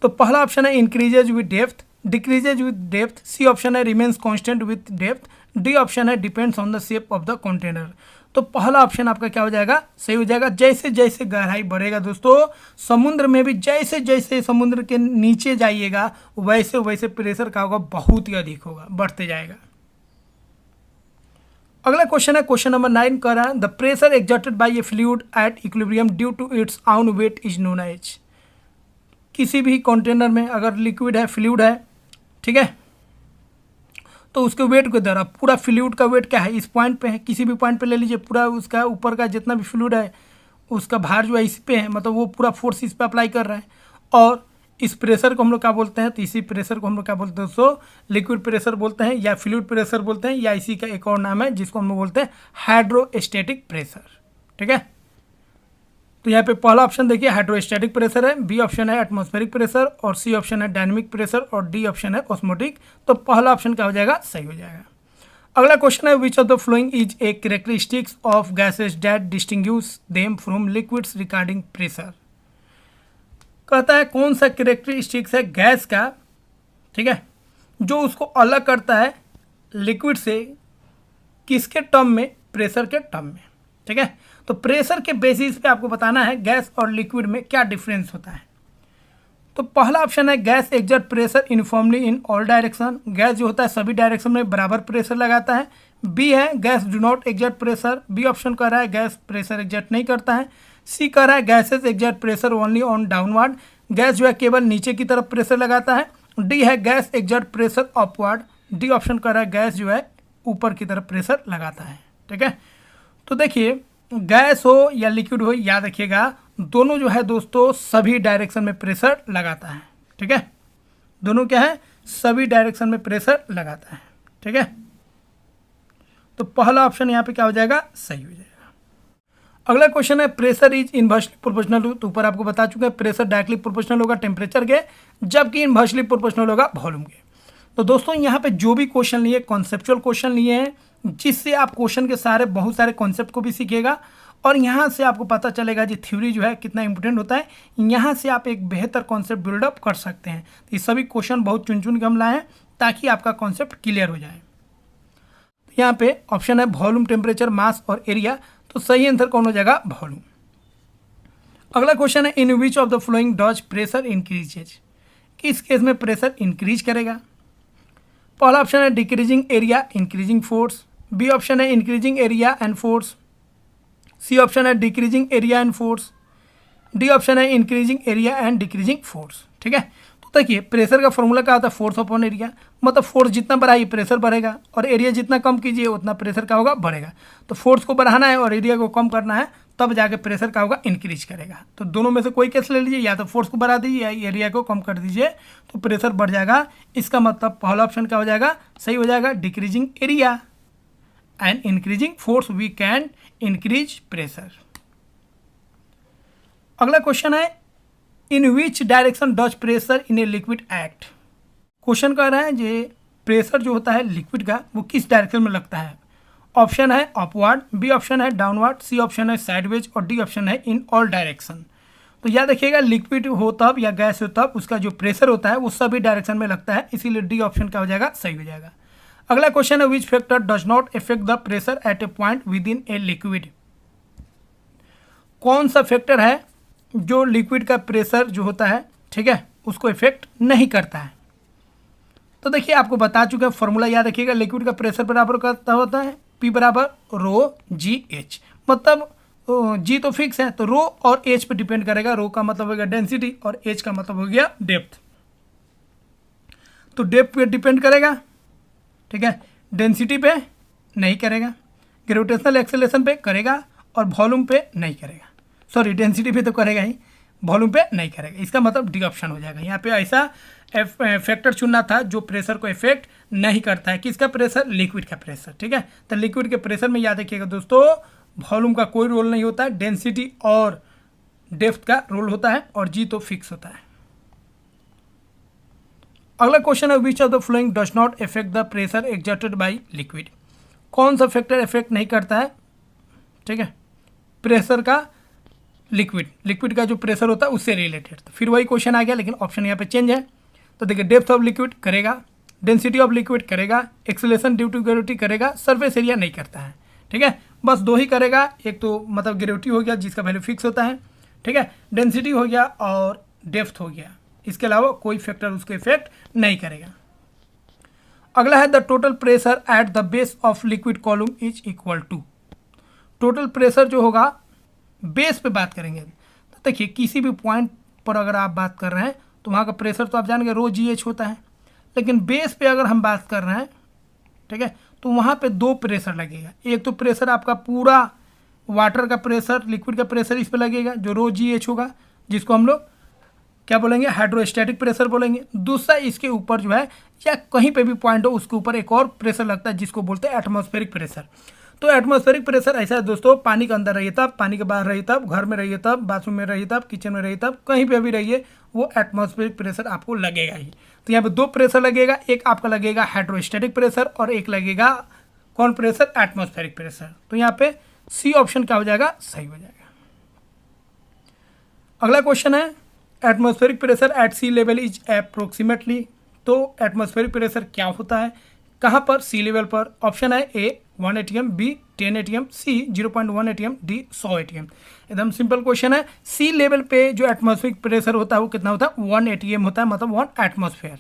तो पहला ऑप्शन है increases with depth, decreases with depth, C option है remains constant with depth, D option है depends on the shape of the container. तो पहला ऑप्शन आपका क्या हो जाएगा, सही हो जाएगा। जैसे जैसे गहराई बढ़ेगा दोस्तों, समुद्र में भी जैसे जैसे समुद्र के नीचे जाइएगा वैसे वैसे प्रेशर का होगा, बहुत ही अधिक होगा, बढ़ते जाएगा। अगला क्वेश्चन है क्वेश्चन नंबर 9 कह रहा है the pressure exerted by a fluid at equilibrium due to its own weight is known as. किसी भी कंटेनर में अगर लिक्विड है, फ्लूइड है, ठीक है, तो उसके वेट के द्वारा, पूरा फ्लूइड का वेट क्या है, इस पॉइंट पे है, किसी भी पॉइंट पे ले लीजिए, पूरा उसका ऊपर का जितना भी फ्लूइड है उसका भार जो है इस पे है, मतलब वो पूरा फोर्स इस पे अप्लाई कर रहा है। और इस प्रेशर को हम लोग क्या बोलते हैं, तो इसी प्रेशर को हम लोग क्या बोलते हैं दोस्तों, लिक्विड प्रेशर बोलते हैं, या फ्लूइड प्रेशर बोलते हैं, या इसी का एक और नाम है जिसको हम लोग बोलते हैं हाइड्रोस्टैटिक प्रेशर, ठीक है। तो यहाँ पे पहला ऑप्शन देखिए हाइड्रोस्टैटिक प्रेशर है, बी ऑप्शन है एटमॉस्फेरिक प्रेशर, और सी ऑप्शन है डायनेमिक प्रेशर, और डी ऑप्शन है ऑस्मोटिक। तो पहला ऑप्शन क्या हो जाएगा, सही हो जाएगा। अगला क्वेश्चन है विच of the following is a characteristics of gases that distinguish them from liquids regarding pressure. कहता है कौन सा कैरेक्टरिस्टिक्स है गैस का, ठीक है, जो उसको अलग करता है लिक्विड से, किसके टर्म में, प्रेशर के टर्म में, ठीक है। तो प्रेशर के बेसिस पे आपको बताना है गैस और लिक्विड में क्या डिफरेंस होता है। तो पहला ऑप्शन है gas exert pressure uniformly in all direction, gas जो होता है सभी डायरेक्शन में बराबर प्रेशर लगाता है। बी है gas do not exert pressure, B option कह रहा है गैस प्रेशर एग्जर्ट नहीं करता है। सी कह रहा है gases exert pressure only on downward, gas जो है केवल नीचे की तरफ प्रेशर लगाता है। डी है gas exert pressure upward, D option कह रहा है गैस जो है ऊपर की तरफ प्रेशर लगाता है। ठीक है, तो देखिए गैस हो या लिक्विड हो, याद रखिएगा दोनों जो है दोस्तों सभी डायरेक्शन में प्रेशर लगाता है। ठीक है, दोनों क्या है, सभी डायरेक्शन में प्रेशर लगाता है। ठीक है, तो पहला ऑप्शन यहाँ पे क्या हो जाएगा, सही हो जाएगा। अगला क्वेश्चन है प्रेशर इज इनवर्सली प्रोपोर्शनल, तो ऊपर आपको बता चुके हैं प्रेशर डायरेक्टली प्रोपोर्शनल होगा टेम्परेचर के, जबकि इनवर्सली प्रोपोर्शनल होगा वॉल्यूम के। तो दोस्तों यहाँ पे जो भी क्वेश्चन लिए कॉन्सेप्चुअल क्वेश्चन लिए हैं, जिससे आप क्वेश्चन के सारे बहुत सारे कॉन्सेप्ट को भी सीखिएगा और यहाँ से आपको पता चलेगा जी थ्योरी जो है कितना इंपॉर्टेंट होता है। यहाँ से आप एक बेहतर कॉन्सेप्ट बिल्डअप कर सकते हैं। तो ये सभी क्वेश्चन बहुत चुन चुन के हम लाए हैं ताकि आपका कॉन्सेप्ट क्लियर हो जाए। यहाँ पे ऑप्शन है वॉल्यूम, टेम्परेचर, मास और एरिया, तो सही आंसर कौन हो जाएगा, वॉल्यूम। अगला क्वेश्चन है in which of the following does pressure increases, किस केस में प्रेशर इंक्रीज करेगा। पहला ऑप्शन है decreasing area increasing force, B option है increasing area and force, C option है decreasing area and force, D option है increasing area and decreasing force. ठीक है, तो देखिए प्रेशर का फॉर्मूला क्या होता है, फोर्स अपॉन एरिया, मतलब फोर्स जितना बढ़ाइए प्रेशर बढ़ेगा और एरिया जितना कम कीजिए उतना प्रेशर का होगा बढ़ेगा। तो फोर्स को बढ़ाना है और एरिया को कम करना है, तब जाके प्रेशर का होगा इंक्रीज करेगा। तो दोनों में से कोई केस ले लीजिए, या तो फोर्स को बढ़ा दीजिए या एरिया को कम कर दीजिए तो प्रेशर बढ़ जाएगा। इसका मतलब पहला ऑप्शन क्या हो जाएगा, सही हो जाएगा, decreasing area and increasing force we can increase pressure. अगला क्वेश्चन है in which direction does pressure in a liquid act, question कह रहा है जे प्रेशर जो होता है लिक्विड का वो किस डायरेक्शन में लगता है। ऑप्शन है अपवर्ड, बी ऑप्शन है डाउनवर्ड, सी ऑप्शन है साइडवेज और डी ऑप्शन है इन ऑल डायरेक्शन। तो याद रखिएगा लिक्विड हो तब या गैस हो तब उसका जो प्रेशर होता है वो सभी डायरेक्शन में लगता है, इसीलिए डी ऑप्शन क्या हो जाएगा, सही हो जाएगा। अगला क्वेश्चन है which factor does not effect the pressure at A point with in a liquid, कौन सा फैक्टर है जो लिक्विड का प्रेशर जो होता है, ठीक है, उसको इफेक्ट नहीं करता है। तो देखिए आपको बता चुके हैं फॉर्मूला, याद रखिएगा लिक्विड का प्रेशर बराबर करता होता है P बराबर रो जी एच, मतलब जी तो फिक्स है तो रो और एच पे डिपेंड करेगा। रो का मतलब हो गया डेंसिटी और एच का मतलब हो गया डेप्थ, तो डेप्थ पे डिपेंड करेगा। ठीक है, डेंसिटी पे नहीं करेगा, ग्रेविटेशनल एक्सेलरेशन पे करेगा और वॉल्यूम पे नहीं करेगा। सॉरी, डेंसिटी पे तो करेगा ही, वॉल्यूम पे नहीं करेगा। इसका मतलब डी ऑप्शन हो जाएगा। यहाँ पे ऐसा फैक्टर चुनना था जो प्रेशर को इफेक्ट नहीं करता है। किसका प्रेशर, लिक्विड का प्रेशर। ठीक है, तो लिक्विड के प्रेशर में याद रखिएगा दोस्तों वॉल्यूम का कोई रोल नहीं होता है, डेंसिटी और डेप्थ का रोल होता है और जी तो फिक्स होता है। अगला क्वेश्चन है विच of the following does not effect the pressure exerted by liquid, कौन सा फैक्टर इफेक्ट नहीं करता है, ठीक है, प्रेशर का लिक्विड का जो प्रेशर होता है उससे रिलेटेड। तो फिर वही क्वेश्चन आ गया, लेकिन ऑप्शन यहाँ पे चेंज है। तो देखिए डेप्थ ऑफ लिक्विड करेगा, डेंसिटी ऑफ लिक्विड करेगा, एक्सेलरेशन ड्यू टू ग्रेविटी करेगा, सरफेस एरिया नहीं करता है। ठीक है, बस दो ही करेगा, एक तो मतलब ग्रेविटी हो गया जिसका वैल्यू फिक्स होता है, ठीक है, डेंसिटी हो गया और डेप्थ हो गया, इसके अलावा कोई फैक्टर उसको इफेक्ट नहीं करेगा। अगला है the total pressure at the base of liquid column is equal to, total pressure जो होगा बेस पे बात करेंगे। तो देखिए किसी भी पॉइंट पर अगर आप बात कर रहे हैं तो वहाँ का प्रेशर तो आप जानेंगे रो जी एच होता है, लेकिन बेस पे अगर हम बात कर रहे हैं, ठीक है, तो वहाँ पे दो प्रेशर लगेगा। एक तो प्रेशर आपका पूरा वाटर का प्रेशर, लिक्विड का प्रेशर इस पे लगेगा जो रो जी एच होगा, जिसको हम लोग क्या बोलेंगे, हाइड्रोस्टैटिक प्रेशर बोलेंगे। दूसरा इसके ऊपर जो है या कहीं पे भी पॉइंट हो उसके ऊपर एक और प्रेशर लगता है जिसको बोलते हैं एटमॉस्फेरिक प्रेशर। तो एटमॉस्फेरिक प्रेशर ऐसा है दोस्तों, पानी के अंदर रहिए तब, पानी के बाहर रहिए तब, घर में रहिए तब, बाथरूम में रहिए तब, किचन में रहिए तब, कहीं पे भी रहिए वो एटमॉस्फेरिक प्रेशर आपको लगेगा ही। तो यहाँ पे दो प्रेशर लगेगा, एक आपका लगेगा हाइड्रोस्टैटिक प्रेशर और एक लगेगा कौन प्रेशर, एटमॉस्फेरिक प्रेशर। तो यहाँ पे सी ऑप्शन क्या हो जाएगा, सही हो जाएगा। अगला क्वेश्चन है atmospheric pressure at sea level is approximately, तो एटमॉस्फेरिक प्रेशर क्या होता है, कहाँ पर, सी लेवल पर। ऑप्शन है ए 1 ATM, बी 10 ATM, सी 0.1 ATM, डी 100 ATM। एकदम सिंपल क्वेश्चन है। सी लेवल पे जो एटमॉस्फेरिक प्रेशर होता है वो कितना होता है? 1 ATM होता है, मतलब 1 एटमॉस्फेयर।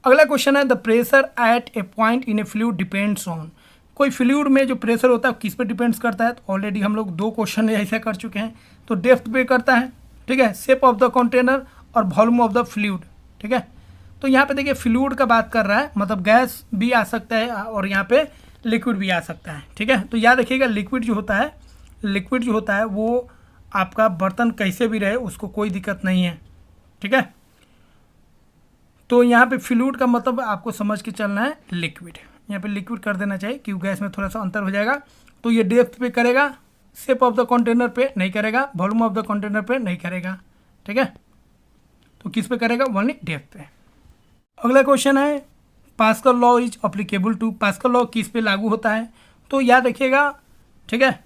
अगला क्वेश्चन है the pressure at A point in A fluid depends on. कोई फ्लूइड में जो प्रेशर होता है किस पे डिपेंड्स करता है? तो ऑलरेडी हम लोग 2 क्वेश्चन ऐसा कर चुके हैं। तो डेप्थ पे करता है, ठीक है, शेप ऑफ द कंटेनर और वॉल्यूम ऑफ द फ्लूइड, ठीक है। तो यहाँ पे देखिए फ्लूइड का बात कर रहा है, मतलब गैस भी आ सकता है और यहाँ पे लिक्विड भी आ सकता है, ठीक है। तो याद रखिएगा लिक्विड जो होता है वो आपका बर्तन कैसे भी रहे उसको कोई दिक्कत नहीं है, ठीक है। तो यहाँ पे फ्लूइड का मतलब आपको समझ के चलना है लिक्विड, यहाँ पे लिक्विड कर देना चाहिए क्योंकि गैस में थोड़ा सा अंतर हो जाएगा। तो ये डेप्थ पे करेगा, शेप ऑफ द कंटेनर पे नहीं करेगा, वॉल्यूम ऑफ द कंटेनर पे नहीं करेगा, ठीक है। तो किस पे करेगा? ओनली डेप्थ पे। अगला क्वेश्चन है Pascal law is applicable to. Pascal law किस पे लागू होता है? तो याद रखिएगा, ठीक है,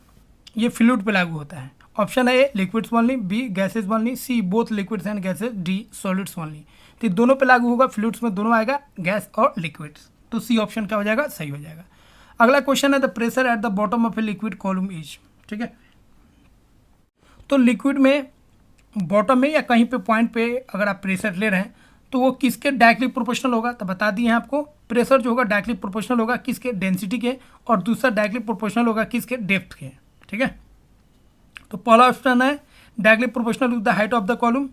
ये फ्लूइड पे लागू होता है। ऑप्शन है A liquids only, B gases only, C both liquids and gases, D solids only. तो दोनों पे लागू होगा, फ्लूइड्स में दोनों आएगा, गैस और लिक्विड्स। तो सी ऑप्शन क्या हो जाएगा? सही हो जाएगा। अगला क्वेश्चन है the pressure at the bottom of a liquid column is, ठीक है। तो लिक्विड में बॉटम में या कहीं पे पॉइंट पे अगर आप प्रेशर ले रहे हैं तो वो किसके डायरेक्टली प्रोपोर्शनल होगा? तो बता दिए हैं आपको, प्रेशर जो होगा डायरेक्टली प्रोपोर्शनल होगा किसके? डेंसिटी के, और दूसरा डायरेक्टली प्रोपोर्शनल होगा किसके? डेप्थ के, ठीक है। तो पहला ऑप्शन है directly proportional to the height of the column,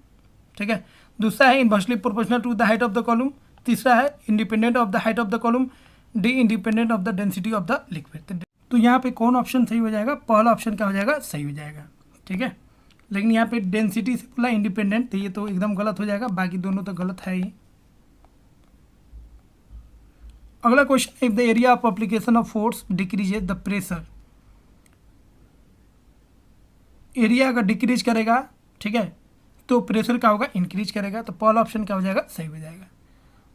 ठीक है। दूसरा है inversely proportional to the height of the column. तीसरा है independent of the height of the column. D independent of the density of the liquid. तो यहाँ पे कौन ऑप्शन सही हो जाएगा? पहला ऑप्शन क्या हो जाएगा? सही हो जाएगा, ठीक है। लेकिन यहाँ पे डेंसिटी से बोला इंडिपेंडेंट, तो ये तो एकदम गलत हो जाएगा, बाकी दोनों तो गलत है ही। अगला question, if the area of application of force decreases the pressure. Area अगर डिक्रीज करेगा, ठीक है, तो प्रेशर क्या होगा? इंक्रीज करेगा। तो पहला ऑप्शन क्या हो जाएगा? सही हो जाएगा।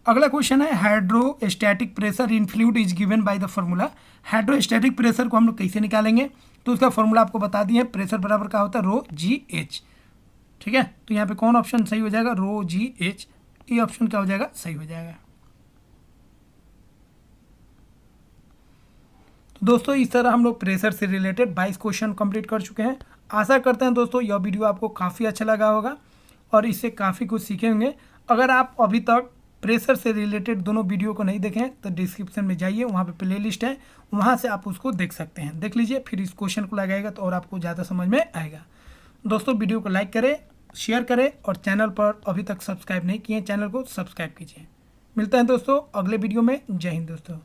अगला क्वेश्चन है hydrostatic pressure in fluid is given by the formula. Hydrostatic pressure को हम लोग कैसे निकालेंगे? तो उसका फॉर्मूला आपको बता दिए, प्रेशर बराबर क्या होता है? रो जी एच, ठीक है। तो यहाँ पे कौन ऑप्शन सही हो जाएगा? रो जी एच। ये ऑप्शन क्या हो जाएगा? सही हो जाएगा। तो दोस्तों इस तरह हम लोग प्रेशर से रिलेटेड 22 क्वेश्चन कंप्लीट कर चुके हैं। आशा करते हैं दोस्तों यह वीडियो आपको काफ़ी अच्छा लगा होगा और इससे काफ़ी कुछ सीखे होंगे। अगर आप अभी तक प्रेशर से रिलेटेड दोनों वीडियो को नहीं देखें तो डिस्क्रिप्शन में जाइए, वहाँ पे प्लेलिस्ट है, वहाँ से आप उसको देख सकते हैं, देख लीजिए, फिर इस क्वेश्चन को लगाएगा तो और आपको ज़्यादा समझ में आएगा। दोस्तों वीडियो को लाइक करें, शेयर करें और चैनल पर अभी तक सब्सक्राइब नहीं किए चैनल को सब्सक्राइब कीजिए। मिलते हैं दोस्तों अगले वीडियो में। जय हिंद दोस्तों।